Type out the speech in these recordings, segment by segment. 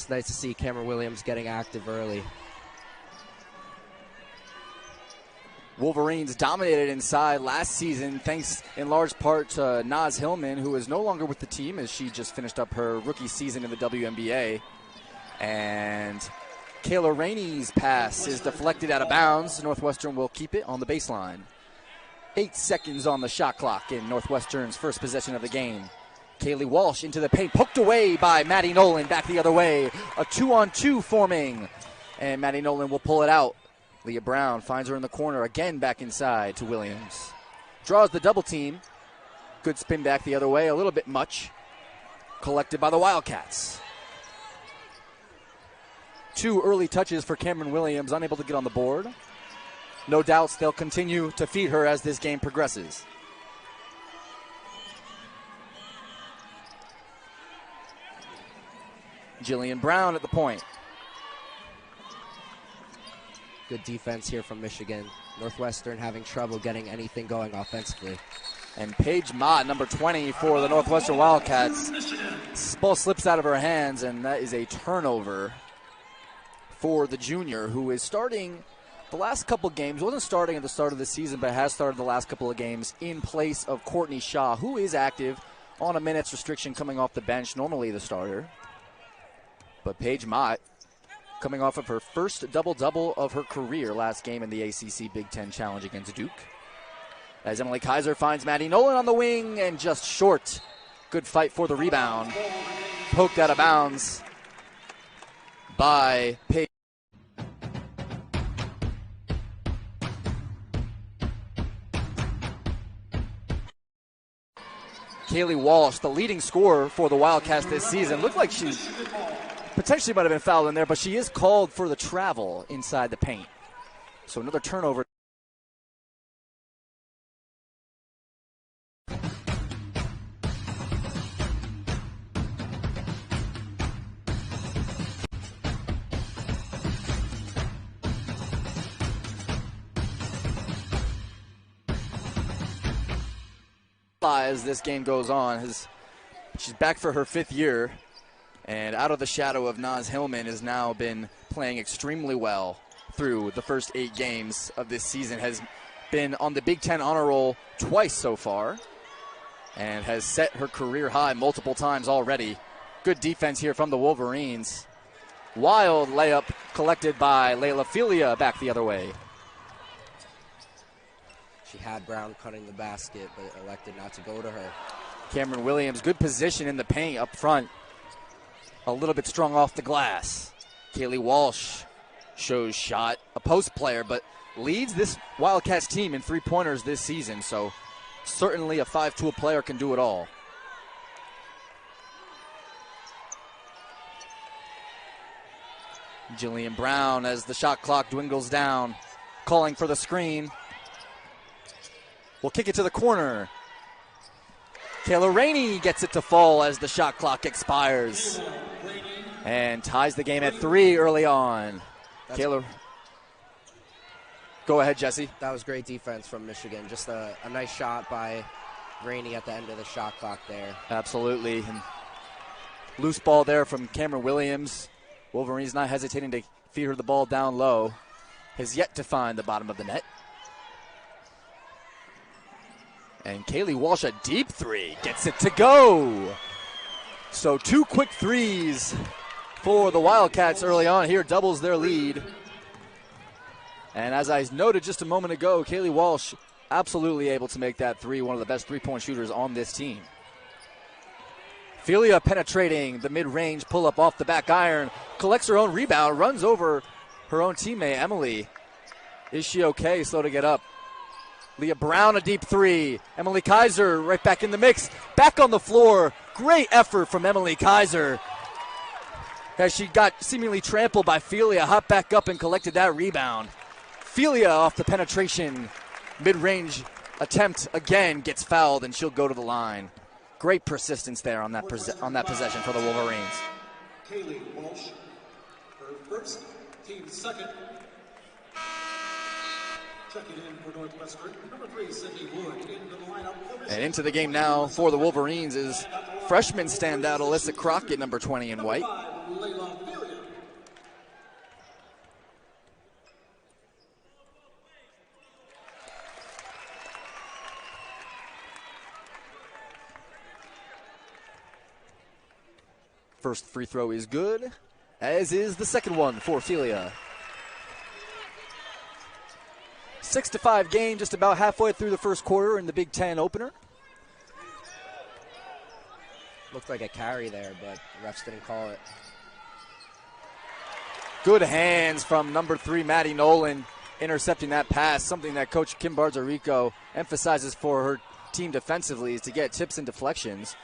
It's nice to see Cameron Williams getting active early. Wolverines dominated inside last season thanks in large part to Naz Hillman, who is no longer with the team as she just finished up her rookie season in the WNBA. And Kayla Rainey's pass is deflected out of bounds. Northwestern will keep it on the baseline. 8 seconds on the shot clock in Northwestern's first possession of the game. Kaylee Walsh into the paint, poked away by Maddie Nolan, back the other way. A 2-on-2 forming, and Maddie Nolan will pull it out. Leah Brown finds her in the corner, again back inside to Williams. Draws the double team. Good spin back the other way, a little bit much. Collected by the Wildcats. 2 early touches for Cameron Williams, unable to get on the board. No doubts they'll continue to feed her as this game progresses. Jillian Brown at the point. Good defense here from Michigan. Northwestern having trouble getting anything going offensively. And Paige Mott, number 20 for the Northwestern Wildcats. Ball slips out of her hands, and that is a turnover for the junior, who is starting the last couple games. Wasn't starting at the start of the season, but has started the last couple of games in place of Courtney Shaw, who is active on a minutes restriction coming off the bench, normally the starter. But Paige Mott, coming off of her first double-double of her career last game in the ACC Big Ten Challenge against Duke. As Emily Kaiser finds Maddie Nolan on the wing and just short. Good fight for the rebound. Poked out of bounds by Paige. Kaylee Walsh, the leading scorer for the Wildcats this season. Looked like she potentially might have been fouled in there, but she is called for the travel inside the paint. So another turnover. As this game goes on, she's back for her 5th year. And out of the shadow of Naz Hillman has now been playing extremely well through the first 8 games of this season. Has been on the Big Ten honor roll twice so far and has set her career high multiple times already. Good defense here from the Wolverines. Wild layup collected by Layla Filia back the other way. She had Brown cutting the basket, but elected not to go to her. Cameron Williams, good position in the paint up front. A little bit strong off the glass. Kaylee Walsh shows shot, a post player, but leads this Wildcats team in 3-pointers this season, so certainly a 5-tool player can do it all. Jillian Brown, as the shot clock dwindles down, calling for the screen. Will kick it to the corner. Kayla Rainey gets it to fall as the shot clock expires. And ties the game at 3 early on. Kayla. Go ahead, Jesse. That was great defense from Michigan. Just a nice shot by Rainey at the end of the shot clock there. Absolutely. And loose ball there from Cameron Williams. Wolverines not hesitating to feed her the ball down low. Has yet to find the bottom of the net. And Kaylee Walsh, a deep 3, gets it to go. So 2 quick threes for the Wildcats early on here, doubles their lead. And as I noted just a moment ago, Kaylee Walsh absolutely able to make that 3, one of the best 3-point shooters on this team. Filia penetrating the mid-range pull-up off the back iron, collects her own rebound, runs over her own teammate, Emily. Is she okay? Slow to get up. Leah Brown, a deep 3. Emily Kaiser right back in the mix. Back on the floor. Great effort from Emily Kaiser. As she got seemingly trampled by Filia, hopped back up and collected that rebound. Filia off the penetration. Mid-range attempt again gets fouled, and she'll go to the line. Great persistence there on that possession for the Wolverines. Kaylee Walsh, her first, team second. Checking in for Northwestern, number 3, Sydney Wood, into the lineup. And into the game now for the Wolverines is freshman standout Alyssa Crockett, number 20 in white. Layla Filia. First free throw is good, as is the second one for Philia. 6-5 game, just about halfway through the first quarter in the Big Ten opener. Looked like a carry there, but the refs didn't call it. Good hands from number 3, Maddie Nolan, intercepting that pass, something that Coach Kim Barzarico emphasizes for her team defensively is to get tips and deflections.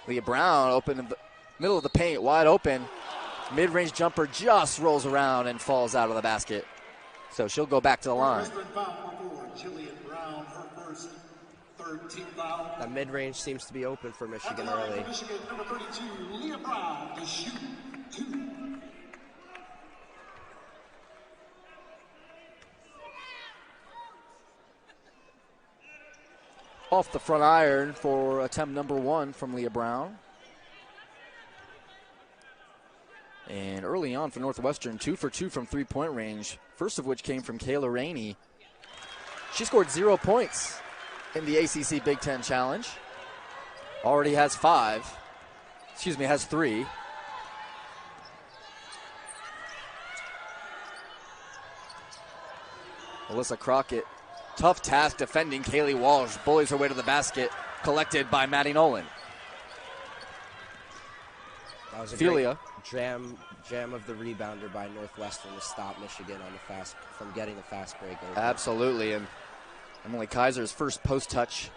Leah Brown open in the middle of the paint, wide open. Mid-range jumper just rolls around and falls out of the basket. So she'll go back to the line. The mid-range seems to be open for Michigan early. Michigan, number 32, Leah Brown, to shoot 2. Off the front iron for attempt number 1 from Leah Brown. And early on for Northwestern, 2 for 2 from three-point range, first of which came from Kayla Rainey. She scored 0 points in the ACC Big Ten Challenge. Already has 3. Alyssa Crockett, tough task defending Kaylee Walsh, bullies her way to the basket, collected by Maddie Nolan. That was a Philia. great jam of the rebounder by Northwestern to stop Michigan on the from getting the fast break over. Absolutely, and Emily Kaiser's first post touch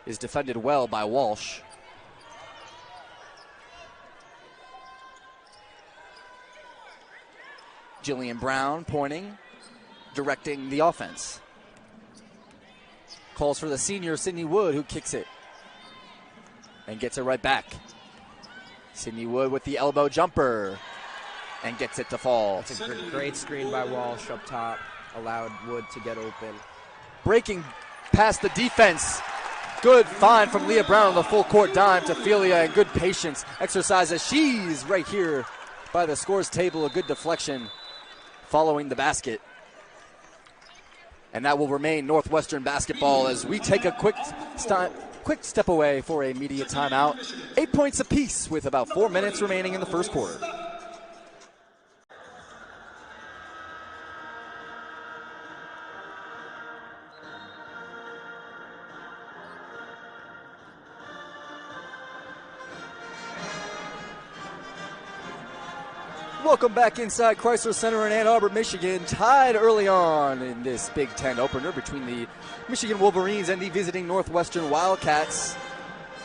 is defended well by Walsh. Jillian Brown pointing, directing the offense. Calls for the senior Sydney Wood, who kicks it and gets it right back. Sydney Wood with the elbow jumper and gets it to fall. It's a great screen by Walsh up top, allowed Wood to get open. Breaking past the defense. Good find from Leah Brown on the full court dime to Philia, and good patience exercise as she's right here by the scores table. A good deflection following the basket. And that will remain Northwestern basketball as we take a quick step away for a media timeout. 8 points apiece with about 4 minutes remaining in the first quarter. Welcome back inside Chrysler Center in Ann Arbor, Michigan. Tied early on in this Big Ten opener between the Michigan Wolverines and the visiting Northwestern Wildcats.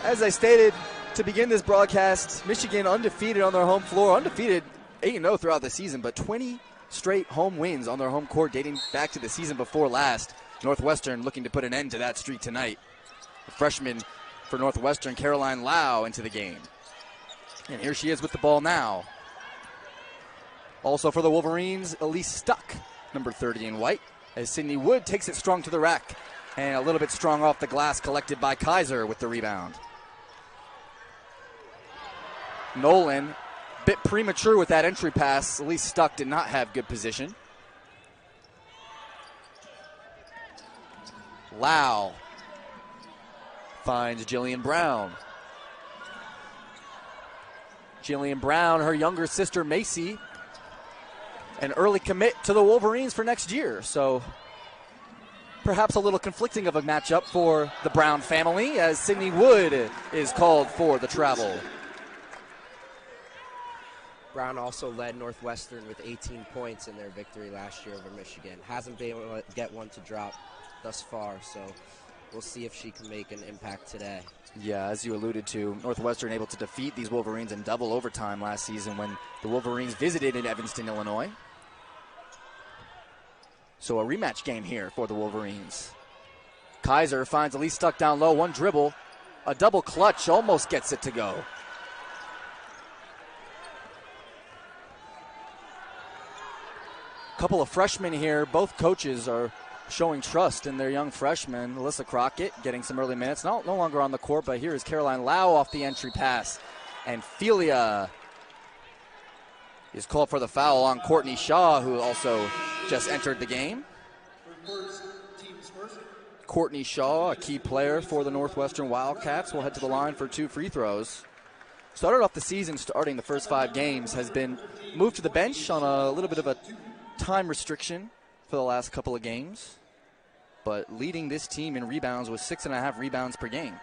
As I stated to begin this broadcast, Michigan undefeated on their home floor, undefeated 8-0 throughout the season, but 20 straight home wins on their home court dating back to the season before last. Northwestern looking to put an end to that streak tonight. The freshman for Northwestern, Caroline Lau, into the game. And here she is with the ball now. Also for the Wolverines, Elise Stuck, number 30 in white, as Sydney Wood takes it strong to the rack. And a little bit strong off the glass, collected by Kaiser with the rebound. Nolan, bit premature with that entry pass. Elise Stuck did not have good position. Lau finds Jillian Brown. Jillian Brown, her younger sister Macy, an early commit to the Wolverines for next year. So perhaps a little conflicting of a matchup for the Brown family as Sydney Wood is called for the travel. Brown also led Northwestern with 18 points in their victory last year over Michigan. Hasn't been able to get one to drop thus far, so we'll see if she can make an impact today. Yeah, as you alluded to, Northwestern able to defeat these Wolverines in double overtime last season when the Wolverines visited in Evanston, Illinois. So a rematch game here for the Wolverines. Kaiser finds Elise Stuck down low, one dribble, a double clutch, almost gets it to go. Couple of freshmen here, both coaches are showing trust in their young freshmen. Alyssa Crockett getting some early minutes, no longer on the court, but here is Caroline Lau off the entry pass. And Philia is called for the foul on Courtney Shaw, who also just entered the game. Courtney Shaw, a key player for the Northwestern Wildcats, will head to the line for 2 free throws. started off the season starting the first 5 games, has been moved to the bench on a little bit of a time restriction for the last couple of games, but leading this team in rebounds with 6.5 rebounds per game.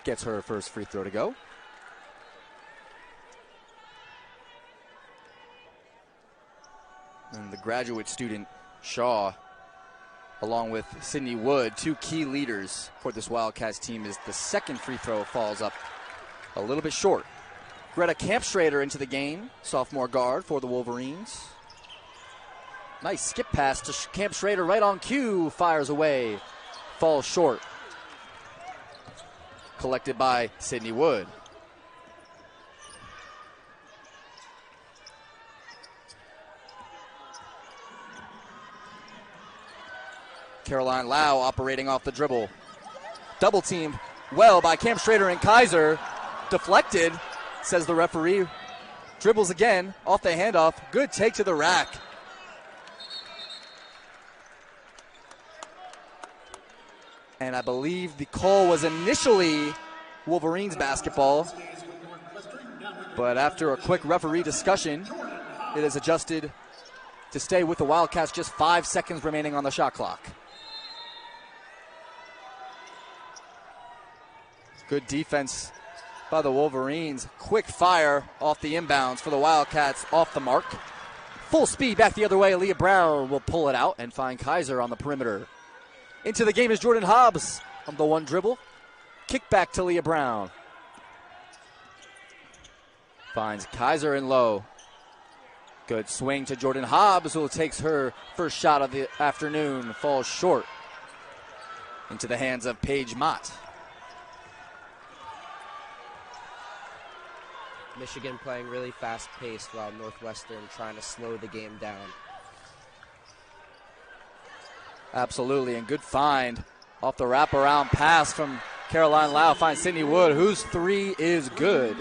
Gets her first free throw to go. And the graduate student, Shaw, along with Sydney Wood, 2 key leaders for this Wildcats team, as the second free throw falls up a little bit short. Greta Kampstrader into the game, sophomore guard for the Wolverines. Nice skip pass to Kampstrader right on cue, fires away, falls short. Collected by Sydney Wood. Caroline Lau operating off the dribble. Double teamed well by Kampstrader and Kaiser. Deflected, says the referee. Dribbles again, off the handoff. Good take to the rack. And I believe the call was initially Wolverines basketball, but after a quick referee discussion, it is adjusted to stay with the Wildcats. Just 5 seconds remaining on the shot clock. Good defense by the Wolverines. Quick fire off the inbounds for the Wildcats, off the mark. Full speed back the other way. Leah Brown will pull it out and find Kaiser on the perimeter. Into the game is Jordan Hobbs on the one dribble. Kick back to Leah Brown. Finds Kaiser in low. Good swing to Jordan Hobbs, who takes her first shot of the afternoon. Falls short. Into the hands of Paige Mott. Michigan playing really fast-paced while Northwestern trying to slow the game down. Absolutely, and good find off the wraparound pass from Caroline Lau. Finds Sydney Wood, whose 3 is good,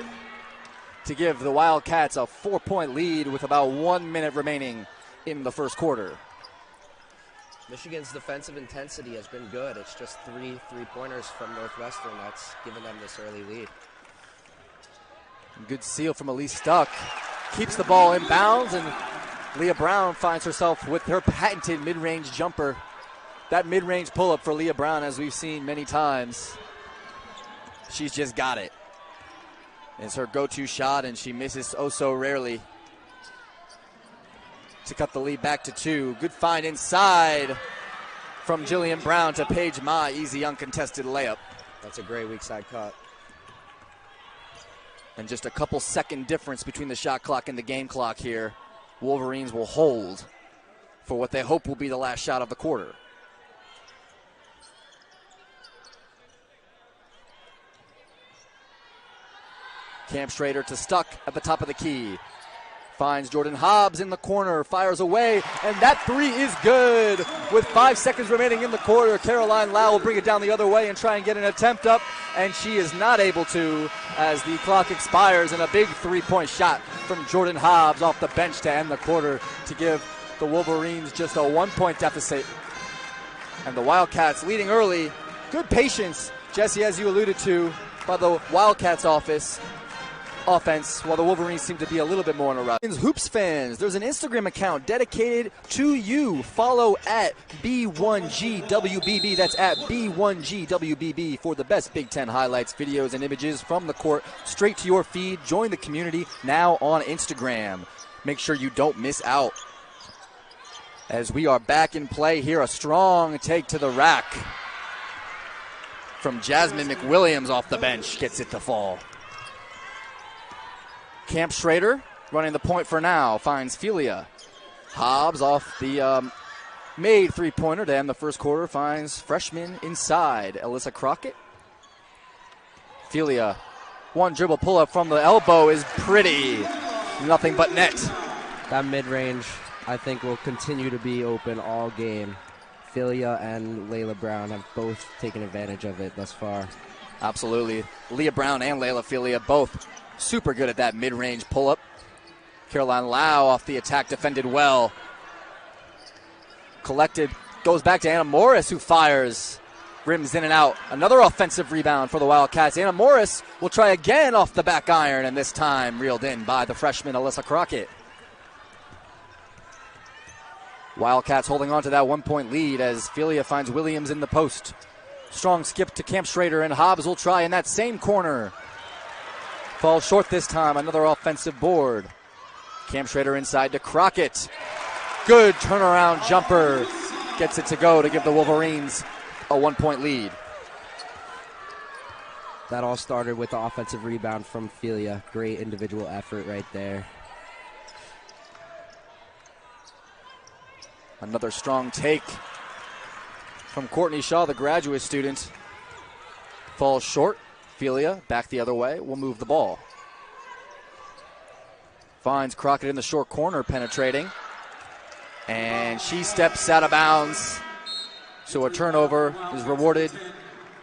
to give the Wildcats a 4-point lead with about 1 minute remaining in the first quarter. Michigan's defensive intensity has been good. It's just 3 three-pointers from Northwestern that's given them this early lead. Good seal from Elise Stuck. Keeps the ball in bounds, and Leah Brown finds herself with her patented mid-range jumper. That mid-range pull-up for Leah Brown, as we've seen many times, she's just got it. It's her go-to shot, and she misses oh so rarely to cut the lead back to 2. Good find inside from Jillian Brown to Paige Ma. Easy, uncontested layup. That's a great weak side cut. And just a couple second difference between the shot clock and the game clock here. Wolverines will hold for what they hope will be the last shot of the quarter. Kampstrader to Stuck at the top of the key. Finds Jordan Hobbs in the corner, fires away, and that 3 is good. With 5 seconds remaining in the quarter, Caroline Lau will bring it down the other way and try and get an attempt up, and she is not able to as the clock expires, and a big 3-point shot from Jordan Hobbs off the bench to end the quarter to give the Wolverines just a 1-point deficit. And the Wildcats leading early. Good patience, Jesse, as you alluded to, by the Wildcats offense, while the Wolverines seem to be a little bit more in a rush. Hoops fans, there's an Instagram account dedicated to you. Follow at B1GWBB. That's at B1GWBB for the best Big Ten highlights, videos, and images from the court straight to your feed. Join the community now on Instagram. Make sure you don't miss out. As we are back in play here, a strong take to the rack from Jasmine McWilliams off the bench. Gets it to fall. Kampstrader running the point for now, finds Felia. Hobbs off the made 3-pointer to end the first quarter, finds freshman inside, Alyssa Crockett. Felia, one dribble pull-up from the elbow is pretty. Nothing but net. That mid-range, I think, will continue to be open all game. Felia and Layla Brown have both taken advantage of it thus far. Absolutely. Leah Brown and Layla Felia both super good at that mid-range pull-up. Caroline Lau off the attack, defended well. Collected, goes back to Anna Morris, who fires Rims in and out. Another offensive rebound for the Wildcats. Anna Morris will try again off the back iron, and this time reeled in by the freshman Alyssa Crockett. Wildcats holding on to that 1-point lead as Philia finds Williams in the post. Strong skip to Camp Schrader, and Hobbs will try in that same corner. Falls short this time. Another offensive board. Camp Schrader inside to Crockett. Good turnaround jumper. Gets it to go to give the Wolverines a 1-point lead. That all started with the offensive rebound from Philia. Great individual effort right there. Another strong take from Courtney Shaw, the graduate student. Falls short. Philia back the other way. Will move the ball. Finds Crockett in the short corner penetrating. And she steps out of bounds. So a turnover is rewarded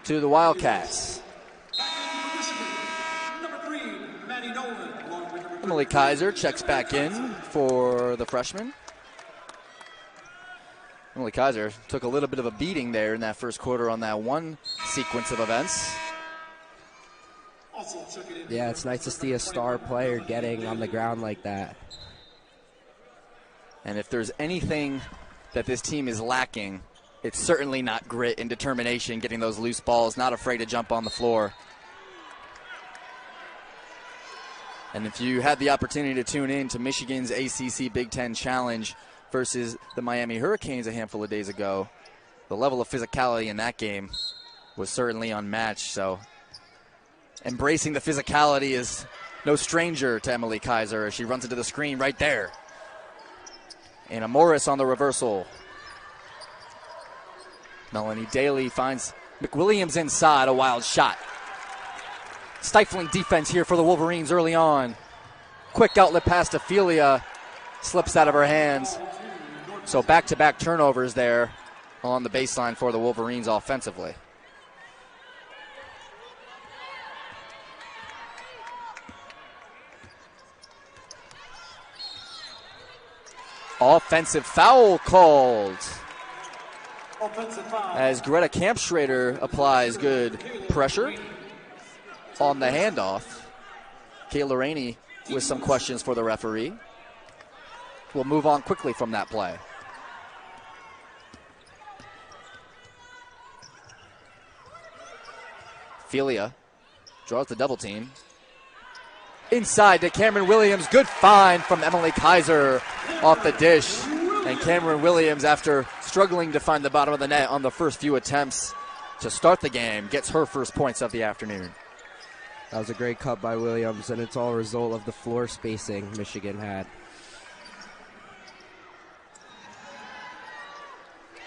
to the Wildcats. Emily Kaiser checks back in for the freshman. Emily Kaiser took a little bit of a beating there in that first quarter on that one sequence of events. Yeah, it's nice to see a star player getting on the ground like that. And if there's anything that this team is lacking, it's certainly not grit and determination, getting those loose balls, not afraid to jump on the floor. And if you had the opportunity to tune in to Michigan's ACC Big Ten Challenge versus the Miami Hurricanes a handful of days ago, the level of physicality in that game was certainly unmatched. So embracing the physicality is no stranger to Emily Kaiser as she runs into the screen right there. Anna Morris on the reversal. Melanie Daly finds McWilliams inside, a wild shot. Stifling defense here for the Wolverines early on. Quick outlet pass to Philia. Slips out of her hands. So back-to-back turnovers there on the baseline for the Wolverines offensively. Offensive foul called as Greta Camp-Schrader applies good pressure on the handoff. Kayla Rainey with some questions for the referee. We'll move on quickly from that play. Philia draws the double team. Inside to Cameron Williams. Good find from Emily Kaiser off the dish. And Cameron Williams, after struggling to find the bottom of the net on the first few attempts to start the game, gets her first points of the afternoon. That was a great cut by Williams, and it's all a result of the floor spacing Michigan had.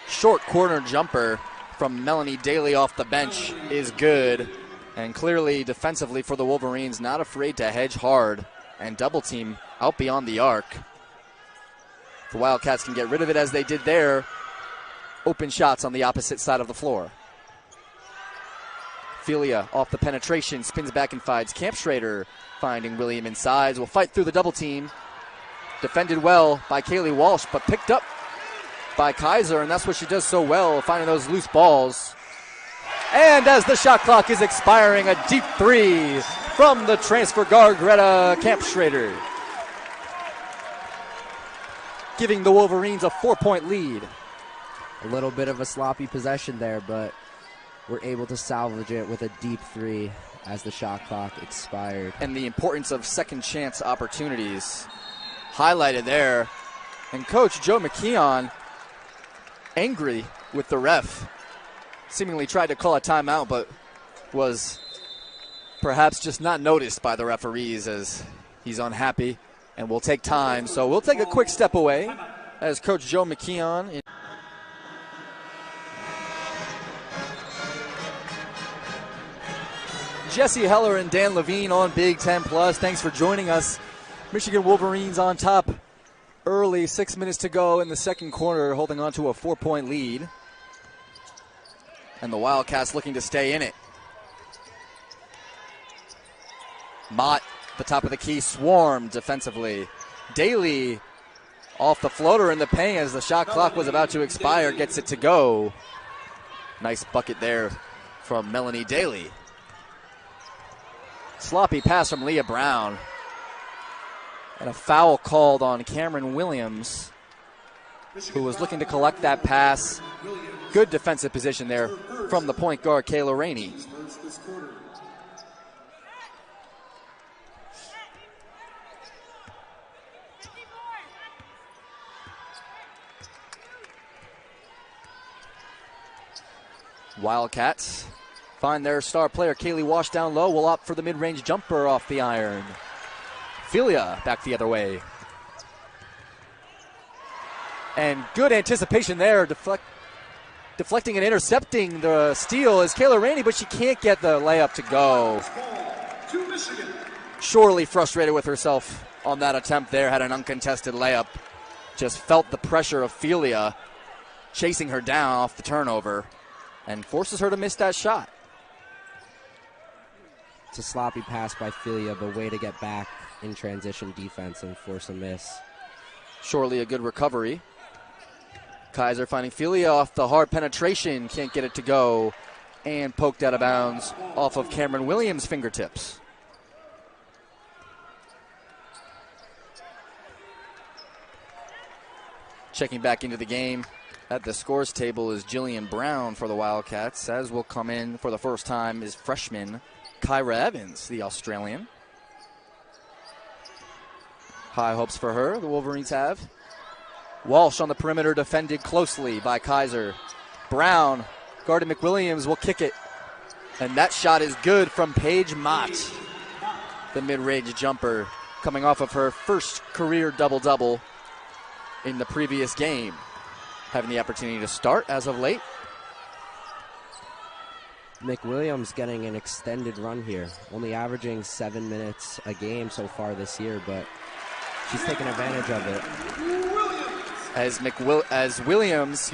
Short corner jumper from Melanie Daly off the bench is good. And clearly defensively for the Wolverines, not afraid to hedge hard and double team out beyond the arc. If the Wildcats can get rid of it as they did there, open shots on the opposite side of the floor. Philia off the penetration, spins back and finds Camp Schrader, finding William inside. Will fight through the double team. Defended well by Kaylee Walsh, but picked up by Kaiser, and that's what she does so well, finding those loose balls. And as the shot clock is expiring, a deep three from the transfer guard, Greta Camp Schrader, giving the Wolverines a 4-point lead. A little bit of a sloppy possession there, but we're able to salvage it with a deep three as the shot clock expired. And the importance of second chance opportunities highlighted there. And Coach Joe McKeon, angry with the ref, seemingly tried to call a timeout, but was perhaps just not noticed by the referees as he's unhappy and will take time. So we'll take a quick step away as Coach Joe McKeon. Jesse Heller and Dan Levine on Big Ten Plus. Thanks for joining us. Michigan Wolverines on top early, 6 minutes to go in the second quarter, holding on to a 4-point lead. And the Wildcats looking to stay in it. Mott, the top of the key, swarmed defensively. Daly off the floater in the paint as the shot clock was about to expire, gets it to go. Nice bucket there from Melanie Daly. Sloppy pass from Leah Brown. And a foul called on Cameron Williams, who was looking to collect that pass. Good defensive position there from the point guard, Kayla Rainey. Wildcats find their star player, Kaylee Wash, down low. Will opt for the mid-range jumper off the iron. Philia back the other way. And good anticipation there. Deflecting and intercepting the steal is Kayla Rainey, but she can't get the layup to go. Surely frustrated with herself on that attempt there. Had an uncontested layup. Just felt the pressure of Philia chasing her down off the turnover and forces her to miss that shot. It's a sloppy pass by Philia, but way to get back in transition defense and force a miss. Surely a good recovery. Kaiser finding Philia off the hard penetration. Can't get it to go. And poked out of bounds off of Cameron Williams' fingertips. Checking back into the game at the scores table is Jillian Brown for the Wildcats, as will come in for the first time is freshman Kyra Evans, the Australian. High hopes for her, the Wolverines have. Walsh on the perimeter, defended closely by Kaiser. Brown, guarded McWilliams, will kick it. And that shot is good from Paige Mott. The mid-range jumper coming off of her first career double-double in the previous game. Having the opportunity to start as of late. McWilliams getting an extended run here. Only averaging 7 minutes a game so far this year, but she's taking advantage of it. As Williams,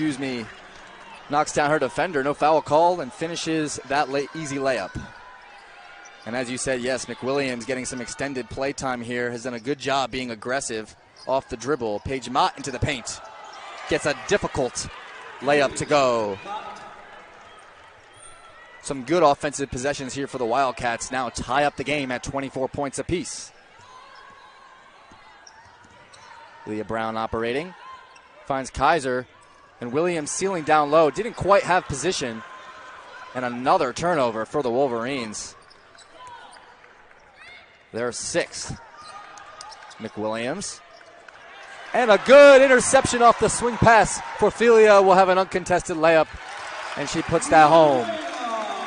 knocks down her defender, no foul call, and finishes that easy layup. And as you said, yes, McWilliams getting some extended play time here, has done a good job being aggressive off the dribble. Paige Mott into the paint. Gets a difficult layup to go. Some good offensive possessions here for the Wildcats. Now tie up the game at 24 points apiece. Leah Brown operating. Finds Kaiser. And Williams sealing down low. Didn't quite have position. And another turnover for the Wolverines. Their sixth. McWilliams. And a good interception off the swing pass for Philia. Will have an uncontested layup. And she puts that home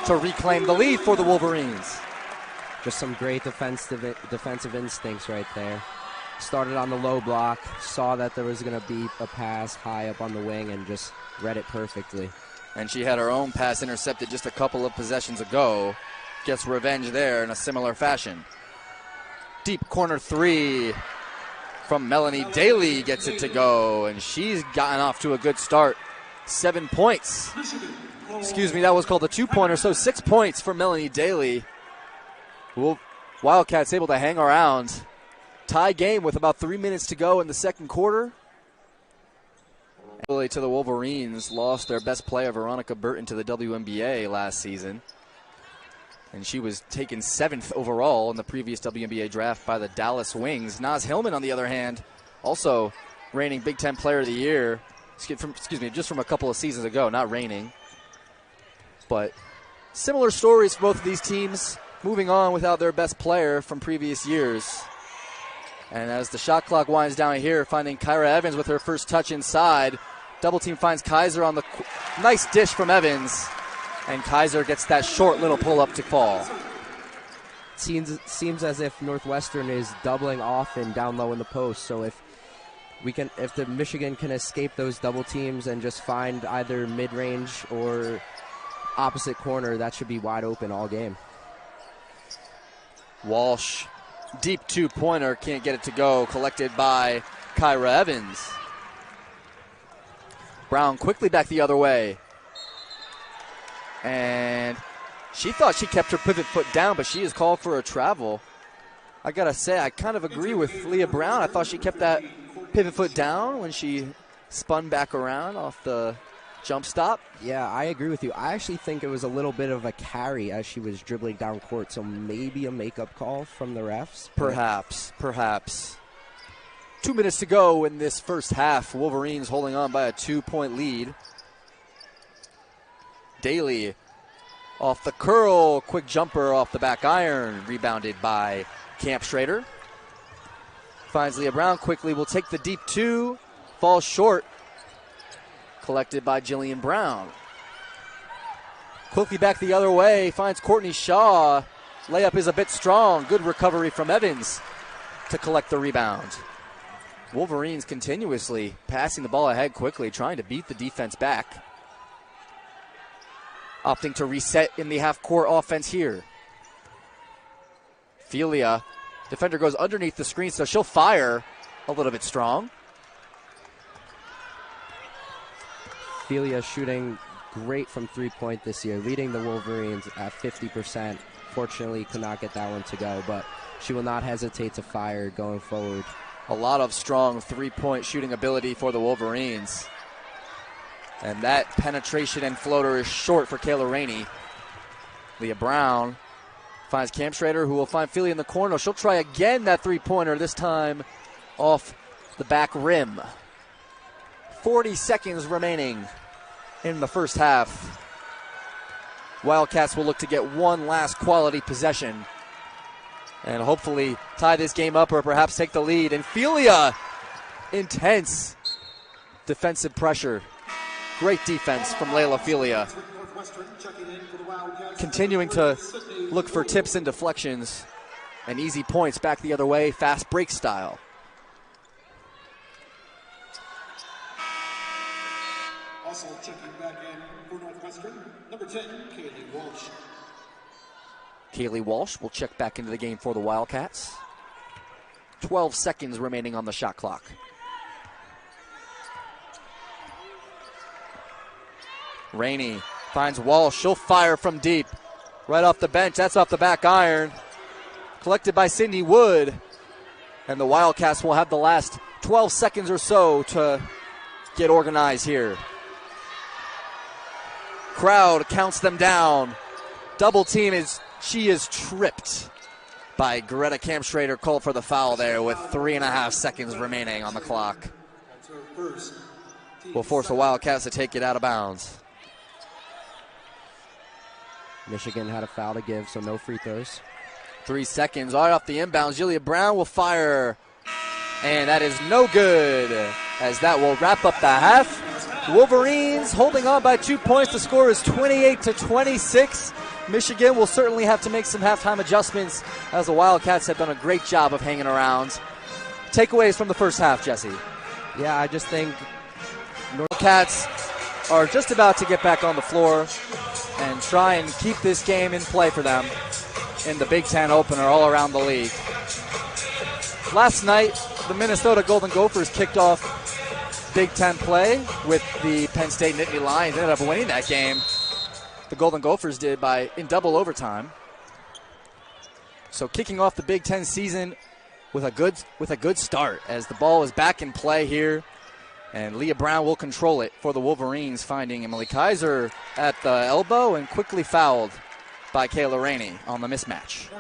to reclaim the lead for the Wolverines. Just some great defensive instincts right there. Started on the low block, saw that there was going to be a pass high up on the wing, and just read it perfectly. And she had her own pass intercepted just a couple of possessions ago. Gets revenge there in a similar fashion. Deep corner three from Melanie Daly gets it to go, and she's gotten off to a good start. 7 points. That was called a two-pointer, so 6 points for Melanie Daly. Wildcats able to hang around. Tie game with about 3 minutes to go in the second quarter. To the Wolverines, lost their best player, Veronica Burton, to the WNBA last season. And she was taken 7th overall in the previous WNBA draft by the Dallas Wings. Naz Hillman, on the other hand, also reigning Big Ten Player of the Year. Just from a couple of seasons ago, not reigning. But similar stories for both of these teams, moving on without their best player from previous years. And as the shot clock winds down here, finding Kyra Evans with her first touch inside. Double team finds Kaiser on the nice dish from Evans. And Kaiser gets that short little pull-up to fall. Seems as if Northwestern is doubling off and down low in the post. So if the Michigan can escape those double teams and just find either mid-range or opposite corner, that should be wide open all game. Walsh, deep two-pointer, can't get it to go. Collected by Kyra Evans. Brown quickly back the other way. And she thought she kept her pivot foot down, but she is called for a travel. I gotta say, I kind of agree with Leah Brown. I thought she kept that pivot foot down when she spun back around off the jump stop. Yeah, I agree with you. I actually think it was a little bit of a carry as she was dribbling down court, so maybe a makeup call from the refs. Perhaps. 2 minutes to go in this first half. Wolverines holding on by a 2-point lead. Daly off the curl, quick jumper off the back iron, rebounded by Camp Schrader. Finds Leah Brown quickly, will take the deep 2, falls short. Collected by Jillian Brown. Quickly back the other way, finds Courtney Shaw. Layup is a bit strong. Good recovery from Evans to collect the rebound. Wolverines continuously passing the ball ahead quickly, trying to beat the defense back. Opting to reset in the half-court offense here. Felia, defender goes underneath the screen, so she'll fire a little bit strong. Felia shooting great from three-point this year, leading the Wolverines at 50%. Fortunately, could not get that one to go, but she will not hesitate to fire going forward. A lot of strong three-point shooting ability for the Wolverines. And that penetration and floater is short for Kayla Rainey. Leah Brown finds Camp Schrader, who will find Feely in the corner. She'll try again that three-pointer, this time off the back rim. 40 seconds remaining in the first half. Wildcats will look to get one last quality possession and hopefully tie this game up or perhaps take the lead. And Felia, intense defensive pressure. Great defense from Layla Felia. Continuing to look for tips and deflections and easy points back the other way, fast break style. Also checking back in for Northwestern, number 10, Kaylee Walsh. Kaylee Walsh will check back into the game for the Wildcats. 12 seconds remaining on the shot clock. Rainey finds Walsh. She'll fire from deep. Right off the bench. That's off the back iron. Collected by Cindy Wood. And the Wildcats will have the last 12 seconds or so to get organized here. Crowd counts them down. Double team she is tripped by Greta Camp Schrader, called for the foul there with 3.5 seconds remaining on the clock. Will force the Wildcats to take it out of bounds. Michigan had a foul to give, so no free throws. 3 seconds right off the inbounds. Julia Brown will fire, and that is no good, as that will wrap up the half. Wolverines holding on by 2 points. The score is 28-26. Michigan will certainly have to make some halftime adjustments, as the Wildcats have done a great job of hanging around. Takeaways from the first half, Jesse. Yeah, I just think Cats are just about to get back on the floor and try and keep this game in play for them in the Big Ten opener all around the league. Last night, the Minnesota Golden Gophers kicked off Big Ten play with the Penn State Nittany Lions. Ended up winning that game. The Golden Gophers did in double overtime. So kicking off the Big Ten season with a good start, as the ball is back in play here. And Leah Brown will control it for the Wolverines, finding Emily Kaiser at the elbow and quickly fouled by Kayla Rainey on the mismatch.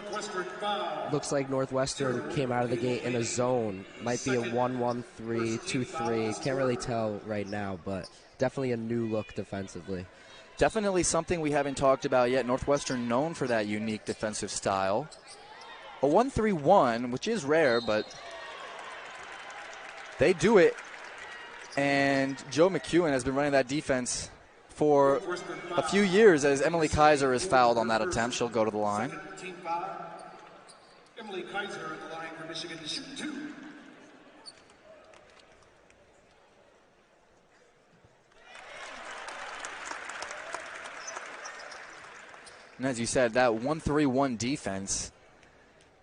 Looks like Northwestern came out of the gate in a zone. Might be a 1-1-3, 2-3. Can't really tell right now, but definitely a new look defensively. Definitely something we haven't talked about yet. Northwestern known for that unique defensive style. A 1-3-1, which is rare, but they do it. And Joe McEwen has been running that defense for a few years, as Emily Kaiser is fouled on that attempt. She'll go to the line. Emily Kaiser at the line for Michigan to shoot 2. And as you said, that 1-3-1 defense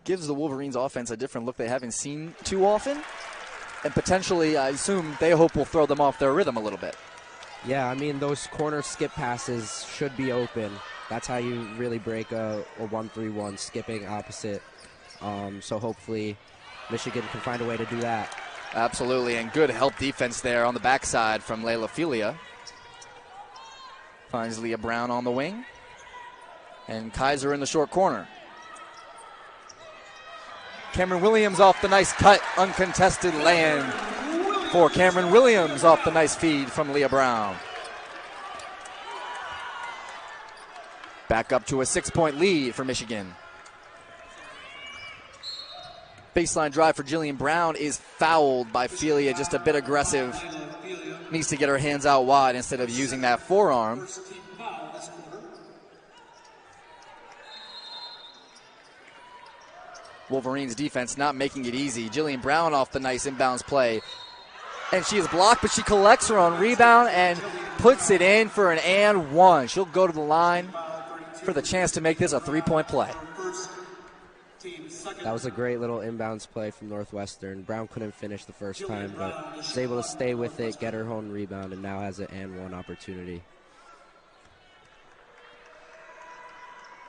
gives the Wolverines offense a different look they haven't seen too often. And potentially, I assume, they hope will throw them off their rhythm a little bit. Yeah, I mean, those corner skip passes should be open. That's how you really break a 1-3-1, skipping opposite. So hopefully Michigan can find a way to do that. Absolutely, and good help defense there on the backside from Layla Felia. Finds Leah Brown on the wing. And Kaiser in the short corner. Cameron Williams off the nice cut. Uncontested land for Cameron Williams off the nice feed from Leah Brown. Back up to a 6-point lead for Michigan. Baseline drive for Jillian Brown is fouled by Felia, just a bit aggressive. Needs to get her hands out wide instead of using that forearm. Wolverines defense not making it easy. Jillian Brown off the nice inbounds play. And she is blocked, but she collects her own rebound and puts it in for an and one. She'll go to the line for the chance to make this a 3-point play. That was a great little inbounds play from Northwestern. Brown couldn't finish the first time, but was able to stay with it, get her own rebound, and now has an and one opportunity.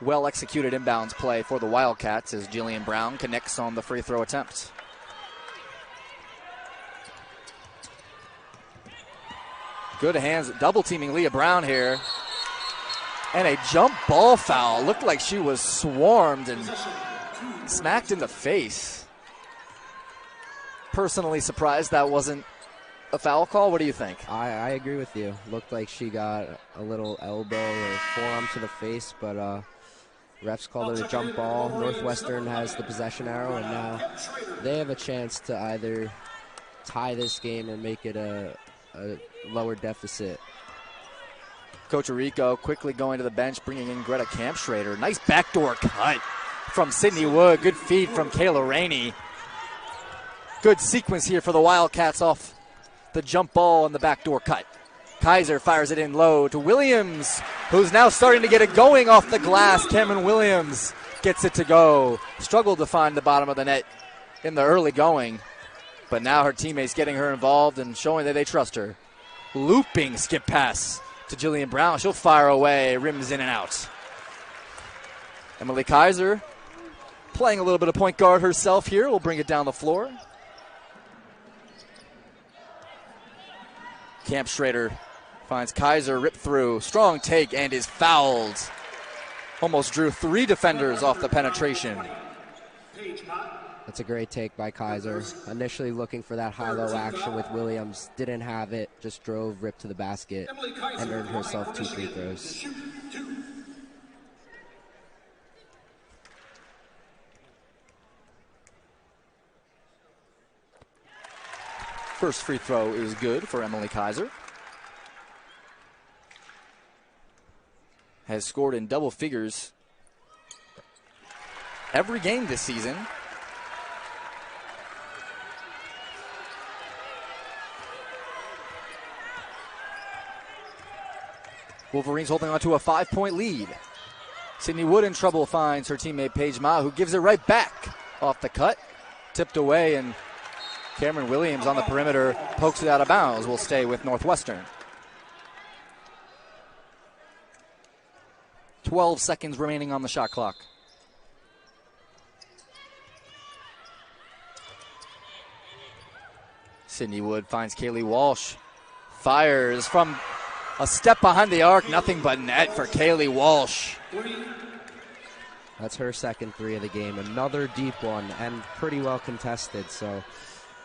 Well executed inbounds play for the Wildcats as Jillian Brown connects on the free throw attempt. Good hands, double teaming Leah Brown here. And a jump ball foul. Looked like she was swarmed and smacked in the face. Personally surprised that wasn't a foul call. What do you think? I agree with you. Looked like she got a little elbow or forearm to the face, but refs called it a jump ball. Northwestern has the possession arrow, and now they have a chance to either tie this game or make it a lower deficit. Coach Rico quickly going to the bench, bringing in Greta Kampschrader. Nice backdoor cut from Sydney Wood. Good feed from Kayla Rainey. Good sequence here for the Wildcats off the jump ball and the backdoor cut. Kaiser fires it in low to Williams, who's now starting to get it going off the glass. Cameron Williams gets it to go. Struggled to find the bottom of the net in the early going, but now her teammates getting her involved and showing that they trust her. Looping skip pass to Jillian Brown. She'll fire away, rims in and out. Emily Kaiser playing a little bit of point guard herself here. Will bring it down the floor. Kampschrader finds Kaiser, rip through, strong take, and is fouled. Almost drew 3 defenders off the penetration. That's a great take by Kaiser. Initially looking for that high-low action with Williams. Didn't have it, just drove, ripped to the basket, and earned herself 2 free throws. First free throw is good for Emily Kaiser. Has scored in double figures every game this season. Wolverines holding on to a 5-point lead. Sydney Wood in trouble, finds her teammate Paige Ma, who gives it right back off the cut. Tipped away, and Cameron Williams on the perimeter pokes it out of bounds. Will stay with Northwestern. 12 seconds remaining on the shot clock. Sydney Wood finds Kaylee Walsh. Fires from a step behind the arc. Nothing but net for Kaylee Walsh. That's her second 3 of the game. Another deep one and pretty well contested. So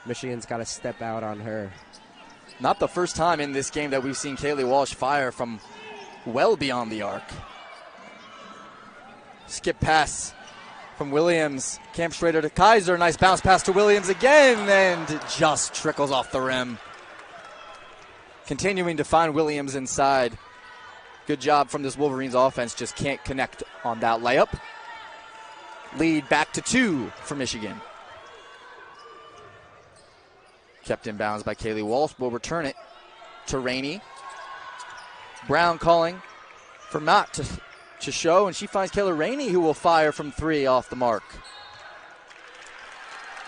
Michigan's got to step out on her. Not the first time in this game that we've seen Kaylee Walsh fire from well beyond the arc. Skip pass from Williams. Kampschrader to Kaiser. Nice bounce pass to Williams again, and just trickles off the rim. Continuing to find Williams inside. Good job from this Wolverines offense. Just can't connect on that layup. Lead back to 2 for Michigan. Kept in bounds by Kaylee Walsh. Will return it to Rainey. Brown calling for Mott to show, and she finds Kayla Rainey, who will fire from 3 off the mark.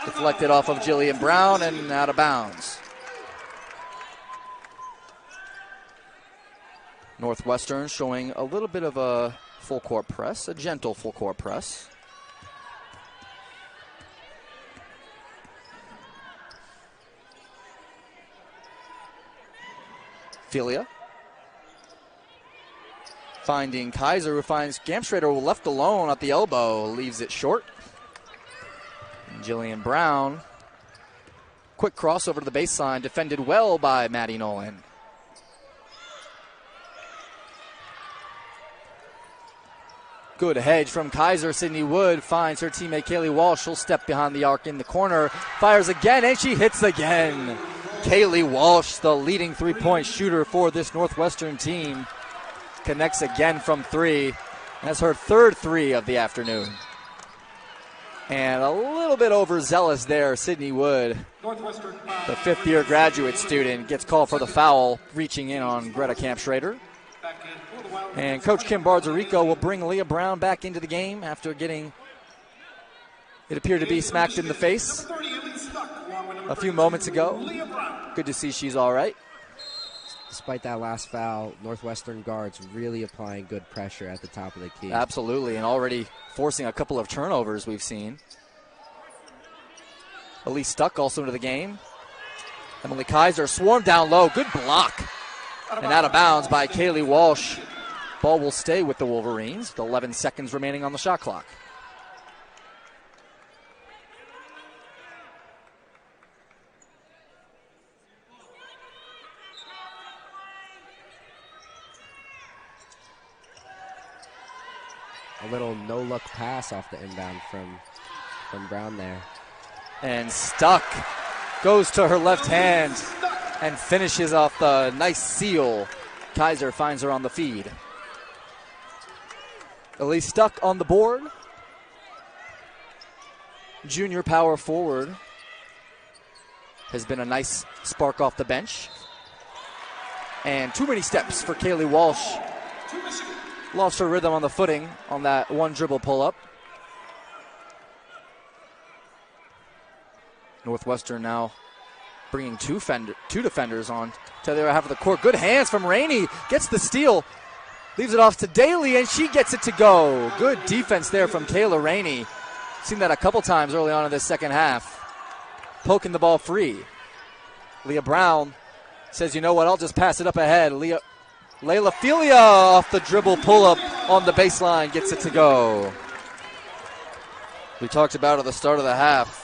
Deflected off of Jillian Brown and out of bounds. Northwestern showing a little bit of a full court press, a gentle full court press. Felia Finding Kaiser, who finds Gamstrader left alone at the elbow, leaves it short. And Jillian Brown, quick crossover to the baseline, defended well by Maddie Nolan. Good hedge from Kaiser. Sydney Wood finds her teammate Kaylee Walsh. She'll step behind the arc in the corner, fires again, and she hits again. Kaylee Walsh, the leading three-point shooter for this Northwestern team, connects again from three. That's her third three of the afternoon. And a little bit overzealous there, Sydney Wood, the fifth-year graduate student, gets called for the foul, reaching in on Greta Camp-Schrader. And Coach Kim Barzarico will bring Leah Brown back into the game after getting, it appeared to be smacked in the face a few moments ago. Good to see she's all right. Despite that last foul, Northwestern guards really applying good pressure at the top of the key. Absolutely, and already forcing a couple of turnovers we've seen. Elise Stuck also into the game. Emily Kaiser swarmed down low. Good block. And out of bounds by Kaylee Walsh. Ball will stay with the Wolverines with 11 seconds remaining on the shot clock. A little no-look pass off the inbound from Brown there. And Stuck goes to her left hand and finishes off the nice seal. Kaiser finds her on the feed. Elise Stuck on the board. Junior power forward. Has been a nice spark off the bench. And too many steps for Kaylee Walsh. Lost her rhythm on the footing on that one dribble pull-up. Northwestern now bringing two defenders on to the other half of the court. Good hands from Rainey. Gets the steal. Leaves it off to Daly, and she gets it to go. Good defense there from Kayla Rainey. Seen that a couple times early on in this second half. Poking the ball free. Leah Brown says, you know what, I'll just pass it up ahead. Layla Filia off the dribble pull-up on the baseline. Gets it to go. We talked about at the start of the half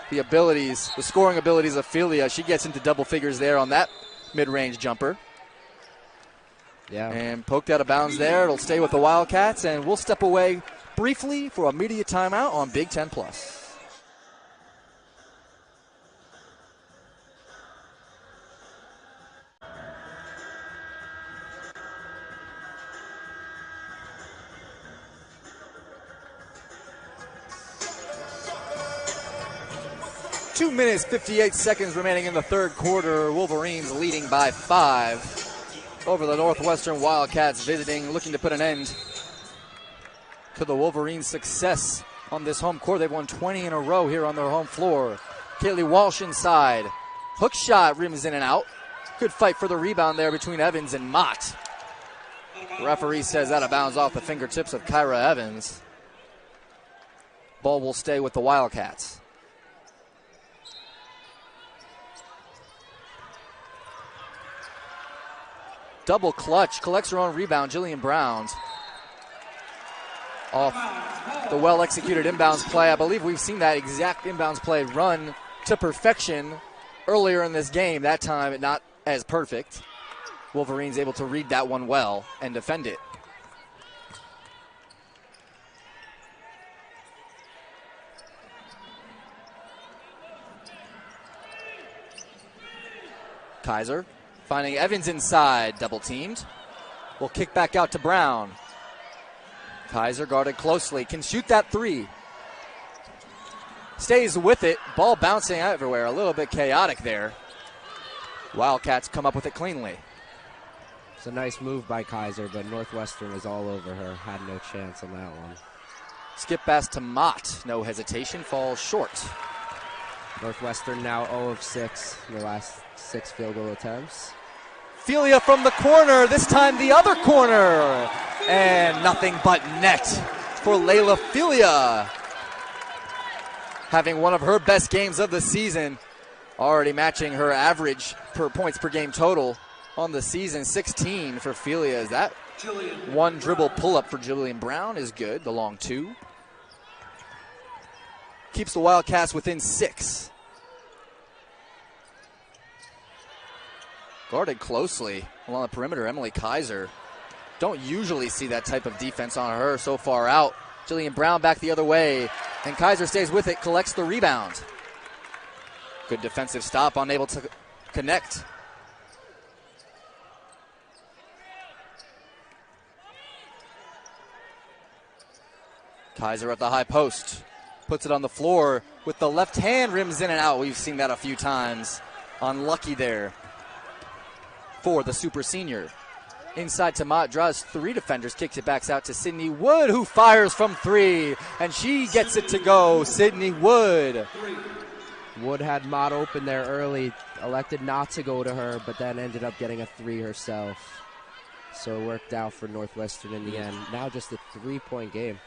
the scoring abilities of Filia. She gets into double figures there on that mid-range jumper. Yeah. And poked out of bounds there. It'll stay with the Wildcats, and we'll step away briefly for a media timeout on Big Ten Plus. Two minutes, 58 seconds remaining in the third quarter. Wolverines leading by 5 over the Northwestern Wildcats, looking to put an end to the Wolverines' success on this home court. They've won 20 in a row here on their home floor. Kaylee Walsh inside. Hook shot, rims in and out. Good fight for the rebound there between Evans and Mott. The referee says out of bounds off the fingertips of Kyra Evans. Ball will stay with the Wildcats. Double clutch, collects her own rebound, Jillian Brown. Off the well-executed inbounds play. I believe we've seen that exact inbounds play run to perfection earlier in this game. That time, not as perfect. Wolverines able to read that one well and defend it. Kaiser finding Evans inside, double teamed. Will kick back out to Brown. Kaiser guarded closely, can shoot that three. Stays with it, ball bouncing everywhere, a little bit chaotic there. Wildcats come up with it cleanly. It's a nice move by Kaiser, but Northwestern was all over her, had no chance on that one. Skip pass to Mott, no hesitation, falls short. Northwestern now 0 of 6 in the last 6 field goal attempts. Filia from the corner, this time the other corner. And nothing but net for Layla Filia. Having one of her best games of the season, already matching her average per points per game total on the season, 16 for Felia. Is that one dribble pull-up for Jillian Brown is good, the long two. Keeps the Wildcats within 6. Guarded closely along the perimeter, Emily Kaiser. Don't usually see that type of defense on her so far out. Jillian Brown back the other way, and Kaiser stays with it, collects the rebound. Good defensive stop, unable to connect. Kaiser at the high post. Puts it on the floor with the left hand, rims in and out. We've seen that a few times. Unlucky there for the super senior. Inside to Mott, draws 3 defenders, kicks it back out to Sydney Wood, who fires from 3, and she gets it to go. Sydney Wood. Wood had Mott open there early, elected not to go to her, but then ended up getting a 3 herself. So it worked out for Northwestern in the end. Now just a 3-point game.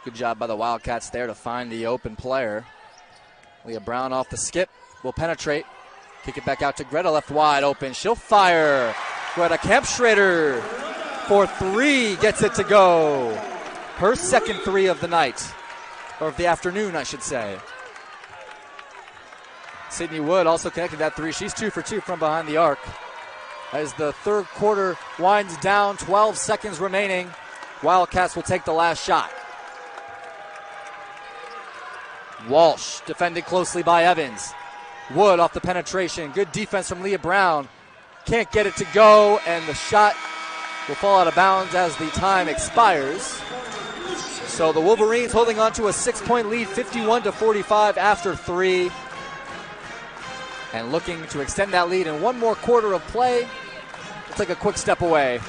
Good job by the Wildcats there to find the open player. Leah Brown off the skip, will penetrate. Kick it back out to Greta, left wide open. She'll fire. Greta Kempschrader for 3, gets it to go. Her second 3 of the night, or of the afternoon, I should say. Sydney Wood also connected that 3. She's 2 for 2 from behind the arc. As the third quarter winds down, 12 seconds remaining, Wildcats will take the last shot. Walsh defended closely by Evans. Wood off the penetration. Good defense from Leah Brown. Can't get it to go, and the shot will fall out of bounds as the time expires. So the Wolverines holding on to a 6-point lead, 51-45 after 3. And looking to extend that lead in one more quarter of play. We'll take a quick step away.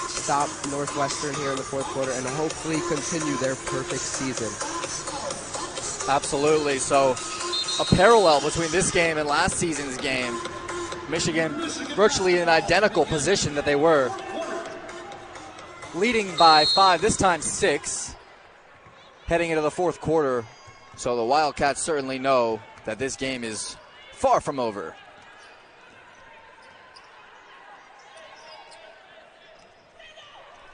Stop Northwestern here in the fourth quarter and hopefully continue their perfect season. Absolutely. So a parallel between this game and last season's game. Michigan virtually in an identical position that they were. Leading by 5, this time 6, heading into the fourth quarter. So the Wildcats certainly know that this game is far from over.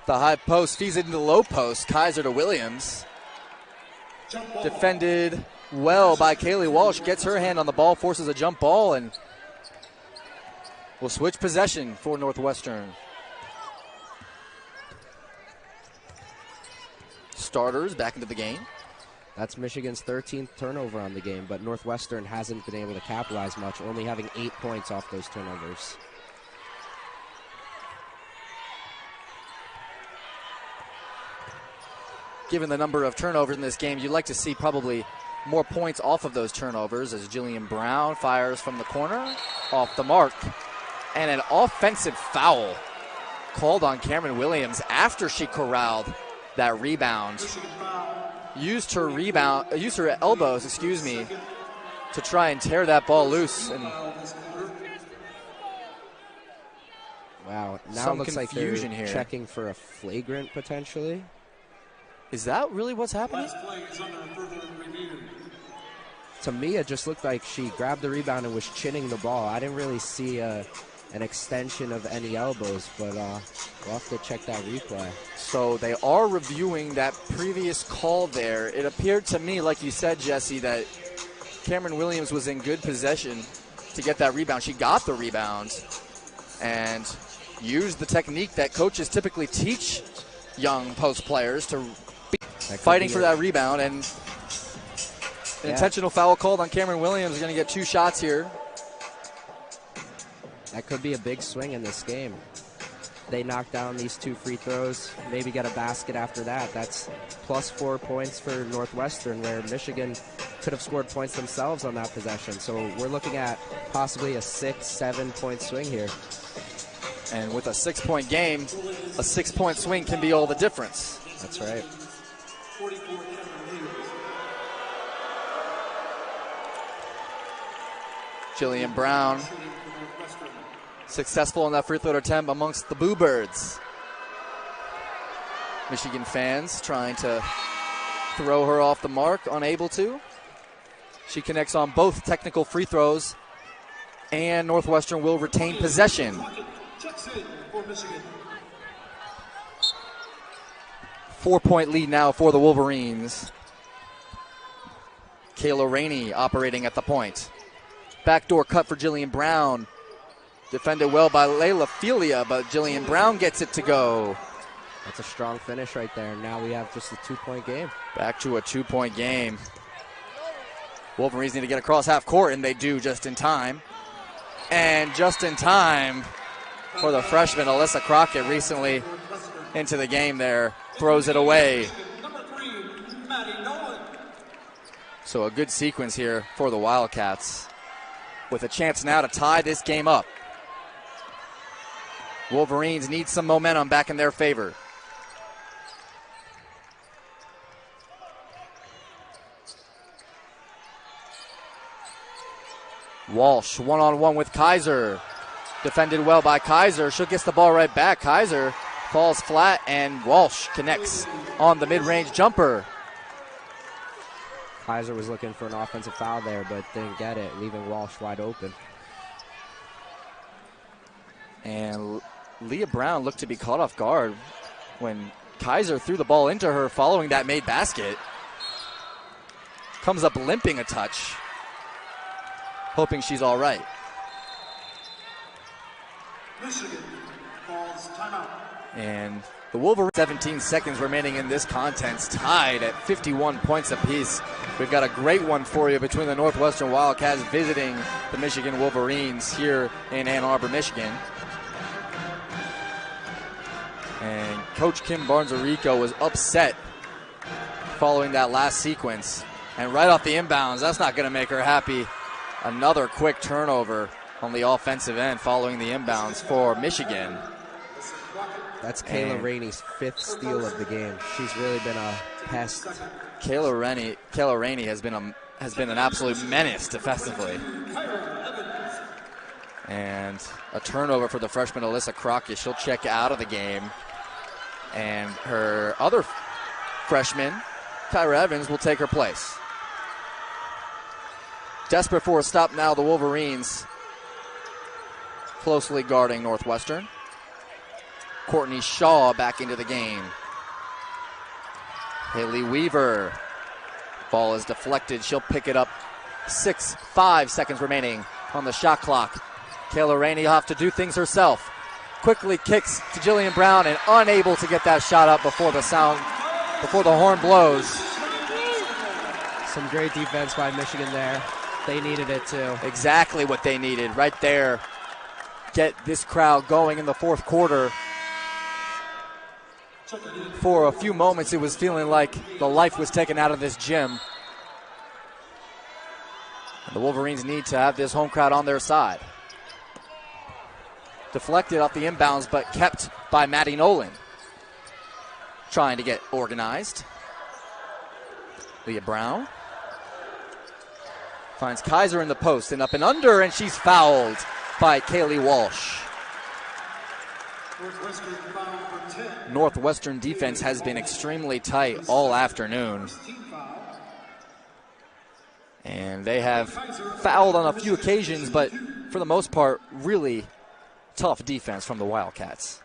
The high post feeds it into the low post. Kaiser to Williams. Defended well by Kaylee Walsh. Gets her hand on the ball, forces a jump ball, and will switch possession for Northwestern. Starters back into the game. That's Michigan's 13th turnover on the game, but Northwestern hasn't been able to capitalize much, only having 8 points off those turnovers. Given the number of turnovers in this game, you'd like to see probably more points off of those turnovers as Jillian Brown fires from the corner, off the mark. And an offensive foul called on Cameron Williams after she corralled that rebound. Used her elbows, to try and tear that ball loose. And wow, now some it looks like they're confusion here. checking for a flagrant potentially. Is that really what's happening? To me, it just looked like she grabbed the rebound and was chinning the ball. I didn't really see an extension of any elbows, but we'll have to check that replay. So they are reviewing that previous call there. It appeared to me, like you said, Jesse, that Cameron Williams was in good possession to get that rebound. She got the rebound and used the technique that coaches typically teach young post players to be fighting for that rebound, and an intentional foul called on Cameron Williams. Is going to get 2 shots here. That could be a big swing in this game. They knock down these 2 free throws, maybe get a basket after that. That's plus 4 points for Northwestern, where Michigan could have scored points themselves on that possession. So we're looking at possibly a 6-7 point swing here. And with a 6-point game, a 6-point swing can be all the difference. That's right. Jillian Brown successful in that free throw attempt amongst the Boo Birds. Michigan fans trying to throw her off the mark, unable to. She connects on both technical free throws, and Northwestern will retain possession. Checks in for Michigan. 4-point lead now for the Wolverines. Kayla Rainey operating at the point. Backdoor cut for Jillian Brown. Defended well by Layla Felia, but Jillian Brown gets it to go. That's a strong finish right there. Now we have just a 2-point game. Back to a 2-point game. Wolverines need to get across half court, and they do just in time. And just in time for the freshman, Alyssa Crockett, recently into the game there, throws it away. Number 3, Maddie Nolan. So a good sequence here for the Wildcats, with a chance now to tie this game up. Wolverines need some momentum back in their favor. Walsh one-on-one with Kaiser. Defended well by Kaiser. She gets the ball right back. Kaiser falls flat, and Walsh connects on the mid-range jumper. Kaiser was looking for an offensive foul there, but didn't get it, leaving Walsh wide open. And Leah Brown looked to be caught off guard when Kaiser threw the ball into her following that made basket. Comes up limping a touch, hoping she's all right. Michigan calls timeout. And the Wolverines, 17 seconds remaining in this contest, tied at 51 points apiece. We've got a great one for you between the Northwestern Wildcats visiting the Michigan Wolverines here in Ann Arbor, Michigan. And Coach Kim Barnes-Arico was upset following that last sequence. And right off the inbounds, that's not going to make her happy. Another quick turnover on the offensive end following the inbounds for Michigan. That's Kayla Rainey's 5th steal of the game. She's really been a pest. Kayla Rainey has been an absolute menace defensively. And a turnover for the freshman Alyssa Crockett. She'll check out of the game. And her other freshman, Kyra Evans, will take her place. Desperate for a stop now, the Wolverines closely guarding Northwestern. Courtney Shaw back into the game. Haley Weaver. Ball is deflected. She'll pick it up. 5 seconds remaining on the shot clock. Kayla Rainey will have to do things herself. Quickly kicks to Jillian Brown and unable to get that shot up before the horn blows. Some great defense by Michigan there. They needed it too. Exactly what they needed right there. Get this crowd going in the fourth quarter. For a few moments, it was feeling like the life was taken out of this gym. And the Wolverines need to have this home crowd on their side. Deflected off the inbounds, but kept by Maddie Nolan. Trying to get organized. Leah Brown finds Kaiser in the post and up and under, and she's fouled by Kaylee Walsh. Northwestern defense has been extremely tight all afternoon. And they have fouled on a few occasions, but for the most part, really tough defense from the Wildcats.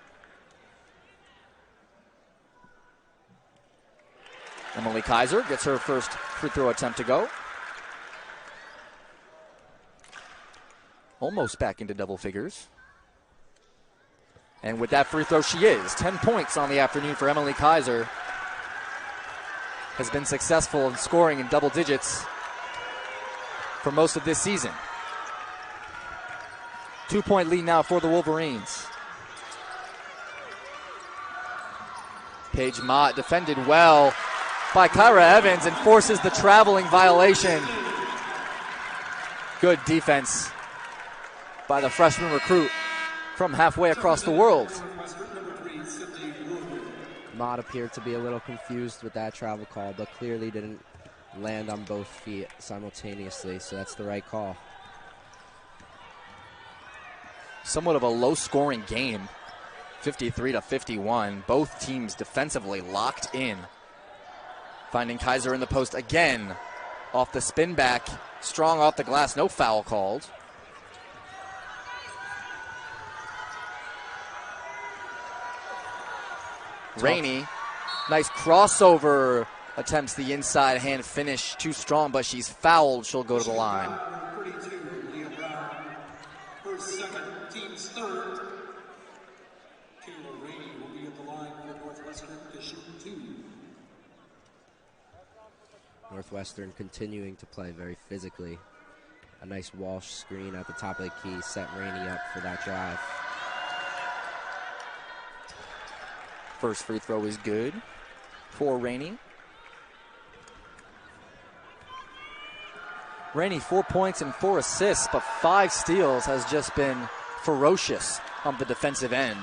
Emily Kaiser gets her first free throw attempt to go. Almost back into double figures. And with that free throw, she is. 10 points on the afternoon for Emily Kaiser. Has been successful in scoring in double digits for most of this season. 2-point lead now for the Wolverines. Paige Mott defended well by Kyra Evans and forces the traveling violation. Good defense by the freshman recruit from halfway across the world. Mott appeared to be a little confused with that travel call, but clearly didn't land on both feet simultaneously, so that's the right call. Somewhat of a low-scoring game, 53-51. Both teams defensively locked in. Finding Kaiser in the post again. Off the spin back, Strong off the glass, no foul called. Rainey, nice crossover, attempts the inside hand finish. Too strong, but she's fouled. She'll go to the line. 32, Leah Brown. Her second, team's third. Kayla Rainey will be at the line for Northwestern to shoot 2. Northwestern continuing to play very physically. A nice Walsh screen at the top of the key set Rainey up for that drive. First free throw is good for Rainey. Rainey, 4 points and 4 assists, but 5 steals, has just been ferocious on the defensive end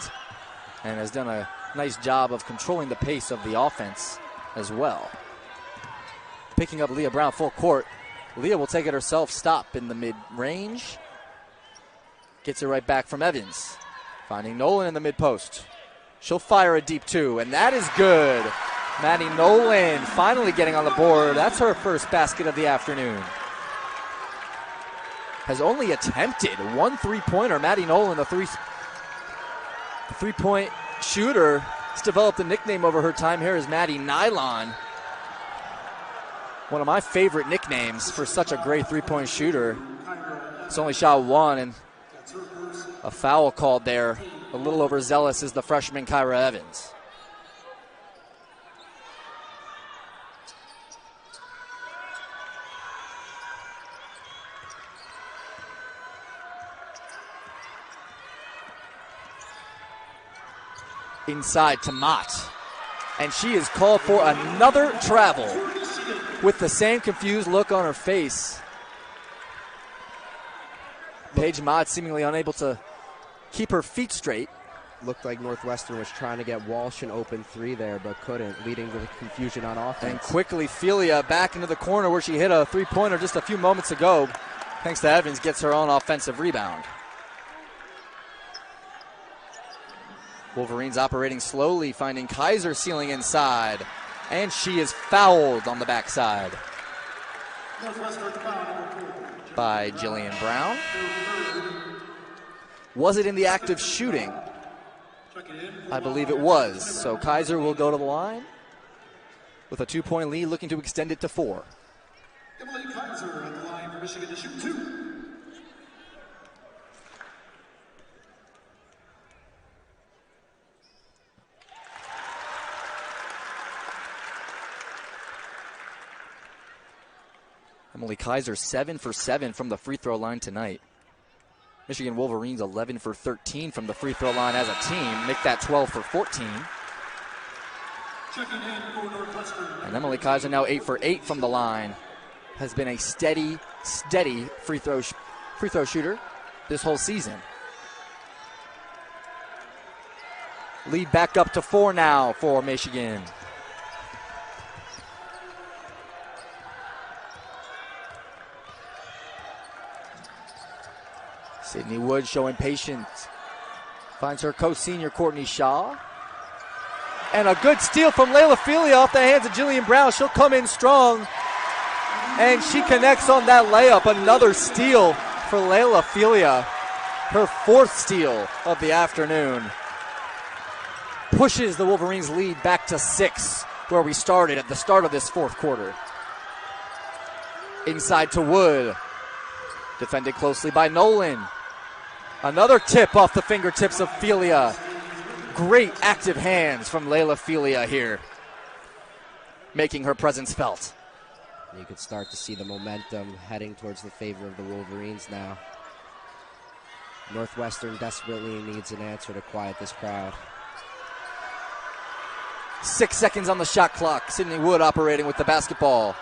and has done a nice job of controlling the pace of the offense as well. Picking up Leah Brown full court. Leah will take it herself, stop in the mid-range. Gets it right back from Evans. Finding Nolan in the mid-post. She'll fire a deep 2, and that is good. Maddie Nolan finally getting on the board. That's her first basket of the afternoon. Has only attempted 1 3-pointer. Maddie Nolan, the three-point shooter, has developed a nickname over her time here as Maddie Nylon. One of my favorite nicknames for such a great three-point shooter. It's only shot 1, and a foul called there. A little overzealous is the freshman Kyra Evans. Inside to Mott. And she is called for another travel with the same confused look on her face. Paige Mott seemingly unable to keep her feet straight. Looked like Northwestern was trying to get Walsh an open 3 there, but couldn't, leading to the confusion on offense. And quickly, Felia back into the corner where she hit a three-pointer just a few moments ago. Thanks to Evans, gets her own offensive rebound. Wolverines operating slowly, finding Kaiser sealing inside. And she is fouled on the backside by Jillian Brown. Was it in the act of shooting? I believe it was. So Kaiser will go to the line with a 2-point lead, looking to extend it to 4. Emily Kaiser at the line for Michigan to shoot 2. Emily Kaiser 7 for 7 from the free throw line tonight. Michigan Wolverines 11 for 13 from the free throw line as a team. Make that 12 for 14. And Emily Kaiser now 8 for 8 from the line. Has been a steady free throw shooter this whole season. Lead back up to 4 now for Michigan. Sydney Wood showing patience. Finds her co-senior Courtney Shaw. And a good steal from Layla Felia off the hands of Jillian Brown. She'll come in strong. And she connects on that layup. Another steal for Layla Felia. Her 4th steal of the afternoon. Pushes the Wolverines' lead back to 6, where we started at the start of this 4th quarter. Inside to Wood. Defended closely by Nolan. Another tip off the fingertips of Felia. Great active hands from Layla Felia here, making her presence felt. You could start to see the momentum heading towards the favor of the Wolverines now. Northwestern desperately needs an answer to quiet this crowd. 6 seconds on the shot clock. Sydney Wood operating with the basketball.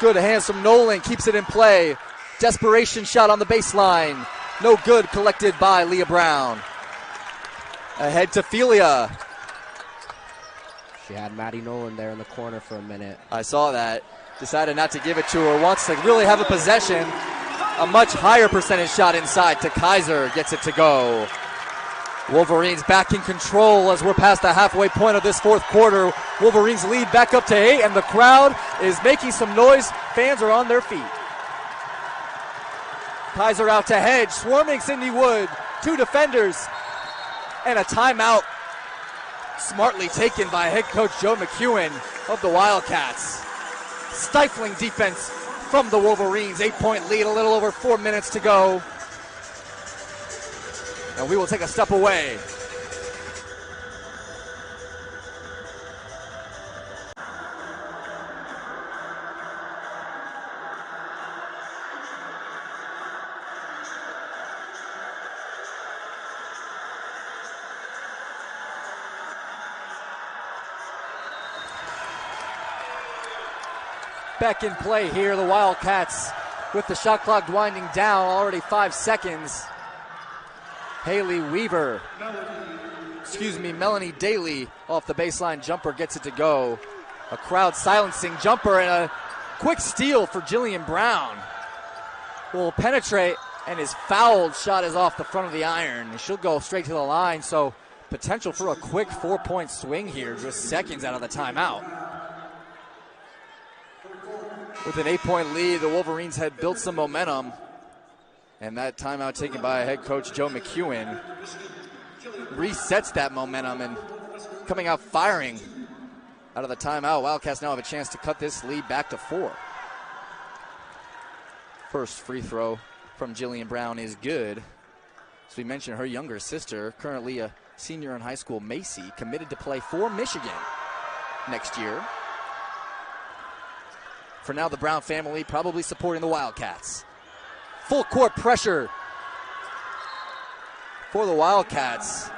Good hands from Nolan, keeps it in play. Desperation shot on the baseline. No good, collected by Leah Brown. Ahead to Felia. She had Maddie Nolan there in the corner for a minute. I saw that. Decided not to give it to her. Wants to really have a possession. A much higher percentage shot inside to Kaiser. Gets it to go. Wolverines back in control as we're past the halfway point of this fourth quarter. Wolverines lead back up to 8, and the crowd is making some noise. Fans are on their feet. Kaiser out to hedge, swarming Sydney Wood. 2 defenders, and a timeout smartly taken by head coach Joe McEwen of the Wildcats. Stifling defense from the Wolverines. 8-point lead, a little over 4 minutes to go. And we will take a step away. Back in play here, the Wildcats with the shot clock winding down, already 5 seconds. Melanie Daly off the baseline jumper gets it to go. A crowd silencing jumper and a quick steal for Jillian Brown. Will penetrate, and his fouled shot is off the front of the iron. She'll go straight to the line, so potential for a quick 4-point swing here, just seconds out of the timeout. With an 8-point lead, the Wolverines had built some momentum. And that timeout taken by head coach Joe McEwen resets that momentum, and coming out firing out of the timeout, Wildcats now have a chance to cut this lead back to 4. First free throw from Jillian Brown is good. As we mentioned, her younger sister, currently a senior in high school, Macy, committed to play for Michigan next year. For now, the Brown family probably supporting the Wildcats. Full court pressure for the Wildcats.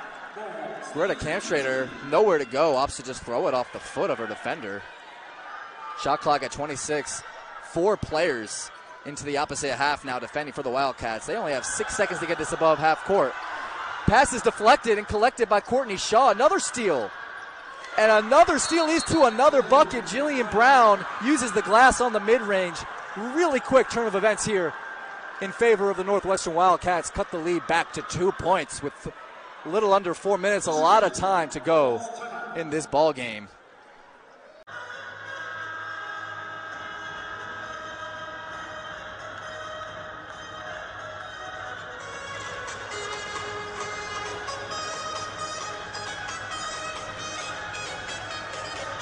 Greta Kamstrader, nowhere to go. Opts to just throw it off the foot of her defender. Shot clock at 26. 4 players into the opposite half now defending for the Wildcats. They only have 6 seconds to get this above half court. Pass is deflected and collected by Courtney Shaw. Another steal. And another steal leads to another bucket. Jillian Brown uses the glass on the mid-range. Really quick turn of events here in favor of the Northwestern Wildcats. Cut the lead back to 2 points with a little under 4 minutes. A lot of time to go in this ball game.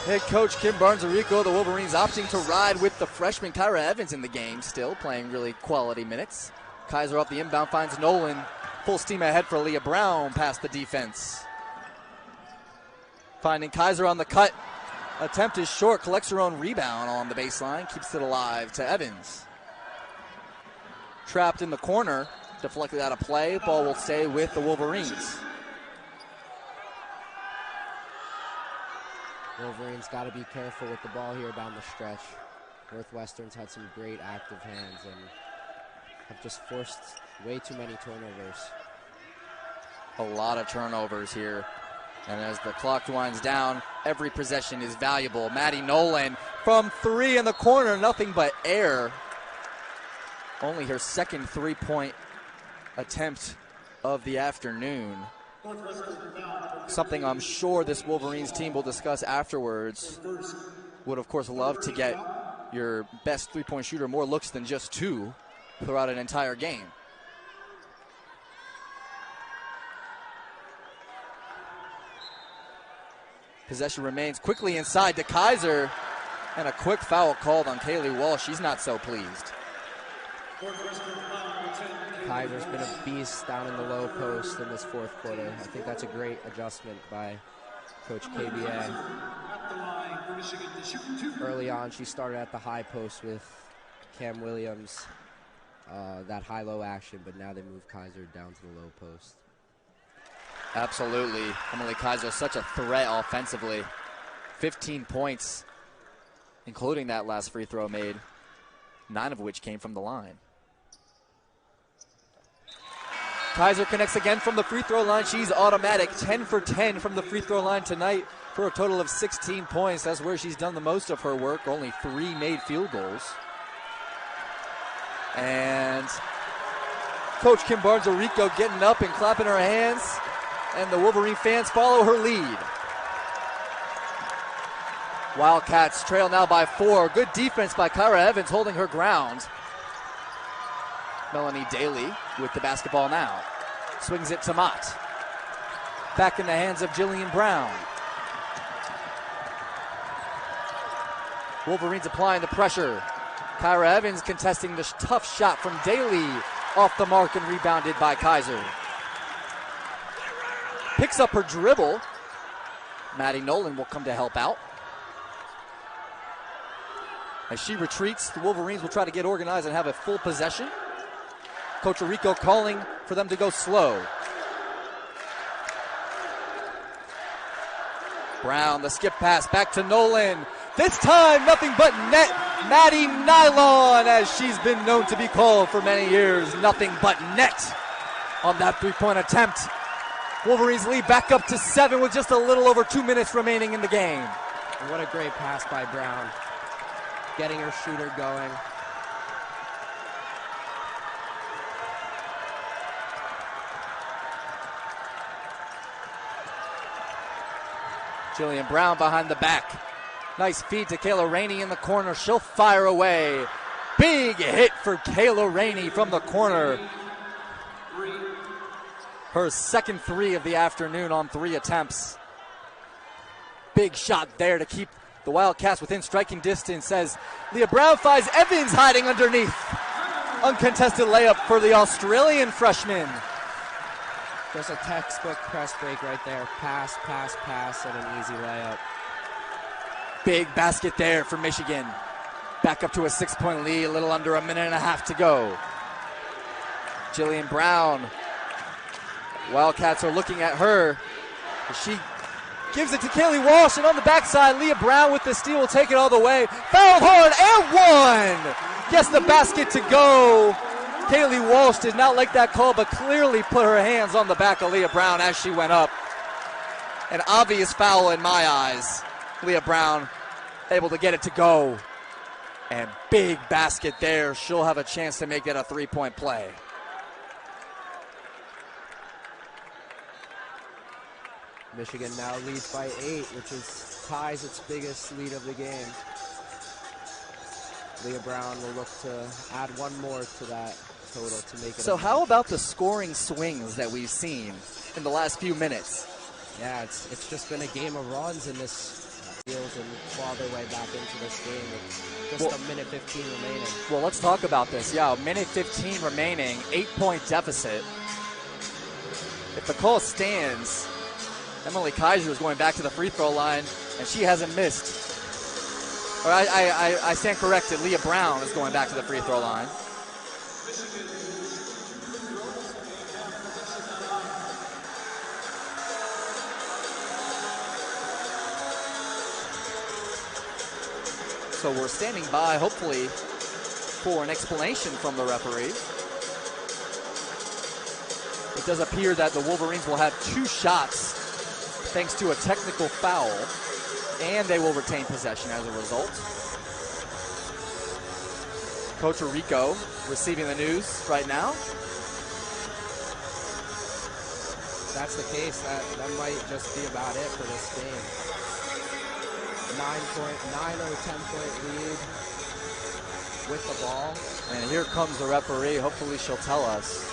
Head coach Kim Barnes-Arico, the Wolverines opting to ride with the freshman Kyra Evans in the game, still playing really quality minutes. Kaiser off the inbound finds Nolan. Full steam ahead for Leah Brown past the defense. Finding Kaiser on the cut. Attempt is short, collects her own rebound on the baseline, keeps it alive to Evans. Trapped in the corner, deflected out of play. Ball will stay with the Wolverines. Wolverines got to be careful with the ball here down the stretch. Northwestern's had some great active hands and have just forced way too many turnovers. A lot of turnovers here. And as the clock winds down, every possession is valuable. Maddie Nolan from 3 in the corner, nothing but air. Only her second 3-point attempt of the afternoon. Something I'm sure this Wolverines team will discuss afterwards. Would, of course, love to get your best 3-point shooter more looks than just 2 throughout an entire game. Possession remains quickly inside to Kaiser, and a quick foul called on Kaylee Walsh. She's not so pleased. Kaiser's been a beast down in the low post in this fourth quarter. I think that's a great adjustment by Coach KBA. Early on, she started at the high post with Cam Williams, that high-low action, but now they move Kaiser down to the low post. Absolutely. Emily Kaiser, such a threat offensively. 15 points, including that last free throw made, 9 of which came from the line. Kaiser connects again from the free throw line. She's automatic, 10 for 10 from the free throw line tonight for a total of 16 points. That's where she's done the most of her work. Only 3 made field goals. And Coach Kim Barnes-Arico getting up and clapping her hands and the Wolverine fans follow her lead. Wildcats trail now by 4. Good defense by Kyra Evans holding her ground. Melanie Daly with the basketball now. Swings it to Mott. Back in the hands of Jillian Brown. Wolverines applying the pressure. Kyra Evans contesting the tough shot from Daly. Off the mark and rebounded by Kaiser. Picks up her dribble. Maddie Nolan will come to help out. As she retreats, the Wolverines will try to get organized and have a full possession. Coach Rico calling for them to go slow. Brown, the skip pass back to Nolan. This time, nothing but net. Maddie Nylon, as she's been known to be called for many years. Nothing but net on that three-point attempt. Wolverines lead back up to 7 with just a little over 2 minutes remaining in the game. What a great pass by Brown. Getting her shooter going. Jillian Brown behind the back. Nice feed to Kayla Rainey in the corner. She'll fire away. Big hit for Kayla Rainey from the corner. Her second 3 of the afternoon on 3 attempts. Big shot there to keep the Wildcats within striking distance as Leah Brown finds Evans hiding underneath. Uncontested layup for the Australian freshman. Just a textbook press break right there. Pass, pass, pass, and an easy layup. Big basket there for Michigan. Back up to a 6-point lead, a little under a minute and a half to go. Jillian Brown. Wildcats are looking at her. She gives it to Kaylee Walsh, and on the backside, Leah Brown with the steal will take it all the way. Fouled hard and one! Gets the basket to go. Kaylee Walsh did not like that call, but clearly put her hands on the back of Leah Brown as she went up. An obvious foul in my eyes. Leah Brown able to get it to go. And big basket there. She'll have a chance to make that a 3-point play. Michigan now leads by 8, which ties its biggest lead of the game. Leah Brown will look to add one more to that total to make it. So how about the scoring swings that we've seen in the last few minutes? Yeah, it's just been a game of runs in this field and claw their way back into this game with just a minute 15 remaining. Well, let's talk about this. Yeah, a minute 15 remaining, 8-point deficit. If the call stands, Emily Kaiser is going back to the free throw line, and she hasn't missed. Or I stand corrected. Leah Brown is going back to the free throw line. So we're standing by, hopefully, for an explanation from the referee. It does appear that the Wolverines will have 2 shots thanks to a technical foul, and they will retain possession as a result. Coach Rico receiving the news right now. If that's the case, that might just be about it for this game. 9 or 10-point lead with the ball. And here comes the referee. Hopefully she'll tell us.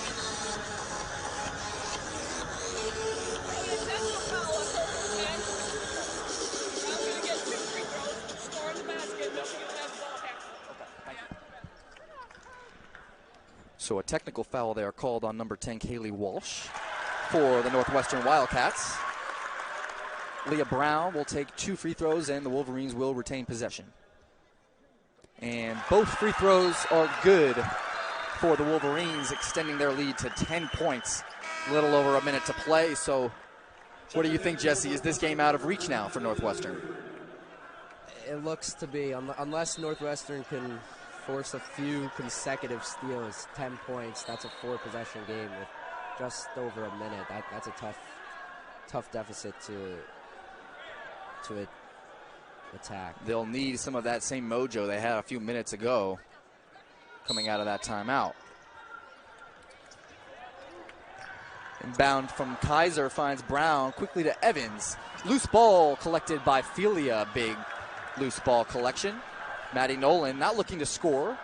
So a technical foul there called on number 10, Kaylee Walsh, for the Northwestern Wildcats. Leah Brown will take 2 free throws, and the Wolverines will retain possession. And both free throws are good for the Wolverines, extending their lead to 10 points. A little over a minute to play. So what do you think, Jesse? Is this game out of reach now for Northwestern? It looks to be, unless Northwestern can force a few consecutive steals, 10 points. That's a 4-possession game with just over a minute. That's a tough deficit to attack. They'll need some of that same mojo they had a few minutes ago coming out of that timeout. Inbound from Kaiser finds Brown, quickly to Evans. Loose ball collected by Felia, big loose ball collection. Maddie Nolan not looking to score,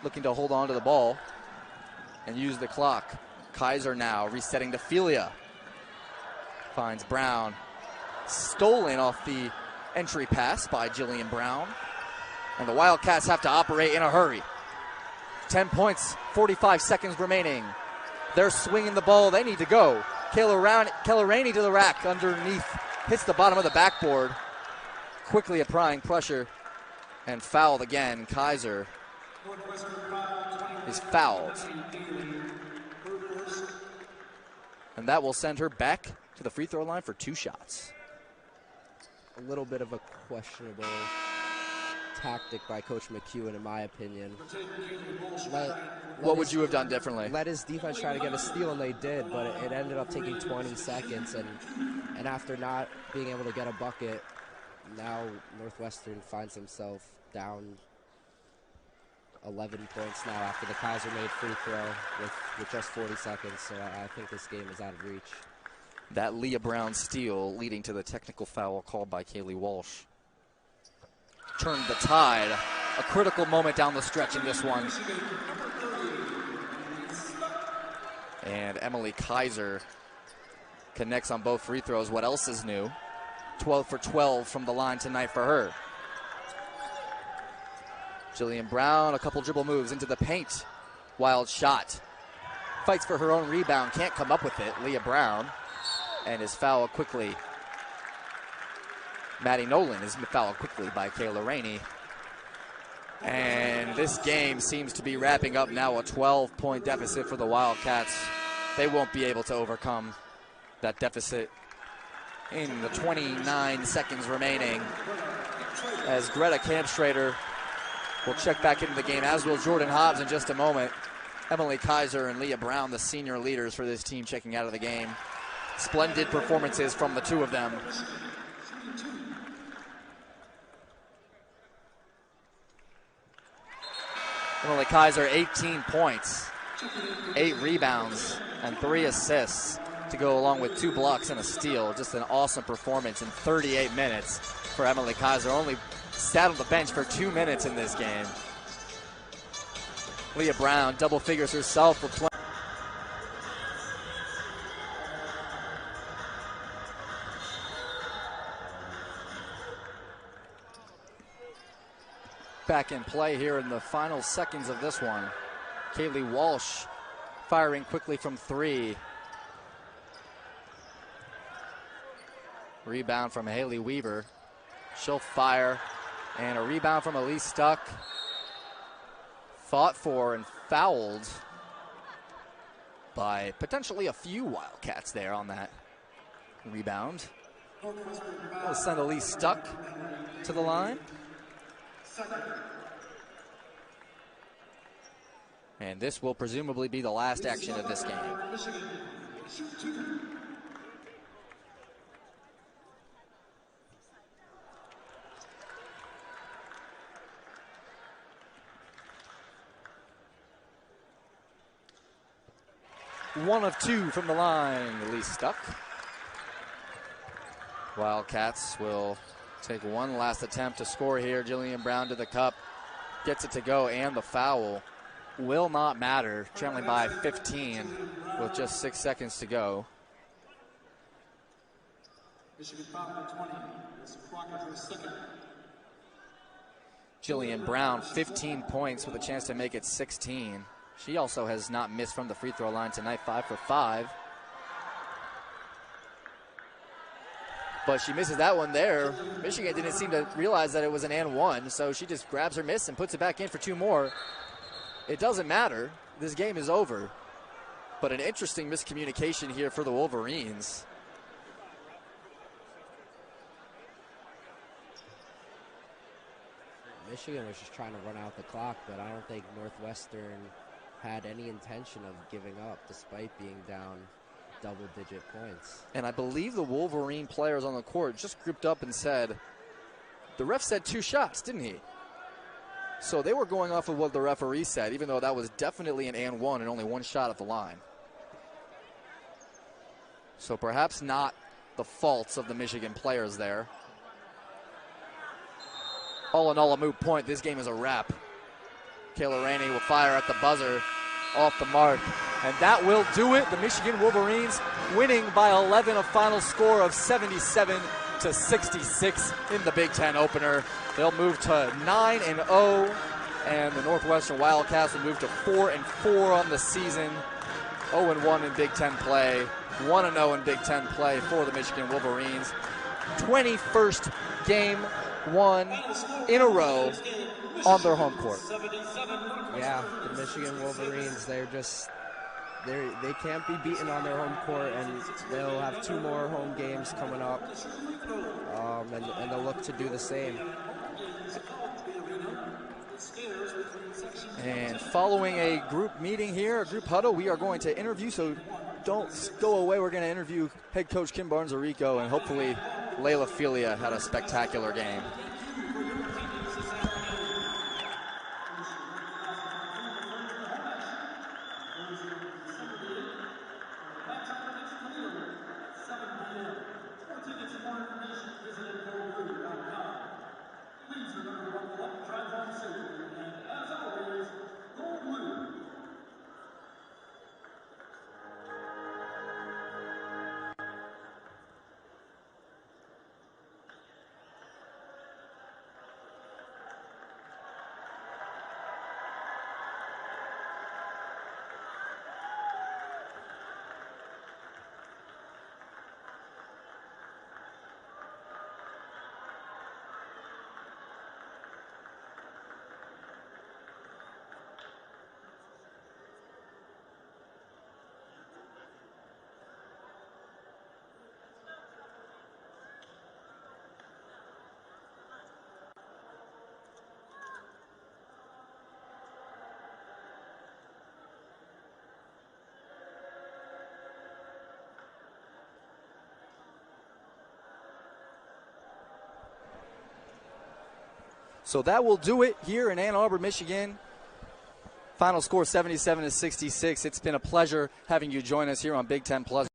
looking to hold on to the ball and use the clock. Kaiser now resetting to Felia. Finds Brown. Stolen off the entry pass by Jillian Brown. And the Wildcats have to operate in a hurry. 10 points, 45 seconds remaining. They're swinging the ball. They need to go. Kayla Rainey to the rack underneath. Hits the bottom of the backboard. Quickly applying pressure and fouled again. Kaiser is fouled. And that will send her back to the free throw line for 2 shots. A little bit of a questionable tactic by Coach McEwen, in my opinion. What would you have done differently? Let his defense try to get a steal, and they did, but it ended up taking 20 seconds. And after not being able to get a bucket, now Northwestern finds himself down 11 points now after the Kaiser made free throw with just 40 seconds. So I think this game is out of reach. That Leah Brown steal leading to the technical foul called by Kaylee Walsh. Turned the tide. A critical moment down the stretch in this one. And Emily Kaiser connects on both free throws. What else is new? 12 for 12 from the line tonight for her. Jillian Brown, a couple dribble moves into the paint. Wild shot. Fights for her own rebound. Can't come up with it. Leah Brown. And is fouled quickly. Maddie Nolan is fouled quickly by Kayla Rainey. And this game seems to be wrapping up now. A 12-point deficit for the Wildcats. They won't be able to overcome that deficit in the 29 seconds remaining. As Greta Kampstrader will check back into the game, as will Jordan Hobbs in just a moment. Emily Kaiser and Leah Brown, the senior leaders for this team, checking out of the game. Splendid performances from the two of them. Emily Kaiser, 18 points, 8 rebounds, and 3 assists to go along with 2 blocks and a steal. Just an awesome performance in 38 minutes for Emily Kaiser. Only sat on the bench for 2 minutes in this game. Leah Brown, double figures herself for 20. Back in play here in the final seconds of this one. Kaylee Walsh firing quickly from 3. Rebound from Haley Weaver. She'll fire. And a rebound from Elise Stuck. Fought for and fouled by potentially a few Wildcats there on that rebound. We'll send Elise Stuck to the line. And this will presumably be the last action of this game. One of 2 from the line, Elise Stuck. Wildcats will take one last attempt to score here. Jillian Brown to the cup, gets it to go, and the foul will not matter. Trailing by 15 with just 6 seconds to go. Jillian Brown, 15 points with a chance to make it 16. She also has not missed from the free throw line tonight, 5 for 5. But she misses that one there. Michigan didn't seem to realize that it was an and one, so she just grabs her miss and puts it back in for 2 more. It doesn't matter. This game is over. But an interesting miscommunication here for the Wolverines. Michigan was just trying to run out the clock, but I don't think Northwestern had any intention of giving up despite being down double-digit points. And I believe the Wolverine players on the court just grouped up and said, the ref said 2 shots, didn't he? So they were going off of what the referee said, even though that was definitely an and one and only 1 shot at the line. So perhaps not the faults of the Michigan players there. All in all, a moot point. This game is a wrap. Kayla Rainey will fire at the buzzer, off the mark. And that will do it. The Michigan Wolverines winning by 11, a final score of 77-66 in the Big Ten opener. They'll move to 9-0, and the Northwestern Wildcats will move to 4-4 on the season. 0-1 in Big Ten play, 1-0 in Big Ten play for the Michigan Wolverines. 21st game won in a row on their home court. Yeah, the Michigan Wolverines, they can't be beaten on their home court, and they'll have 2 more home games coming up, and they'll look to do the same. And following a group meeting here, a group huddle, we are going to interview, so don't go away. We're going to interview head coach Kim Barnes-Arico, and hopefully Layla Filia had a spectacular game. So that will do it here in Ann Arbor, Michigan. Final score 77-66. It's been a pleasure having you join us here on Big Ten Plus.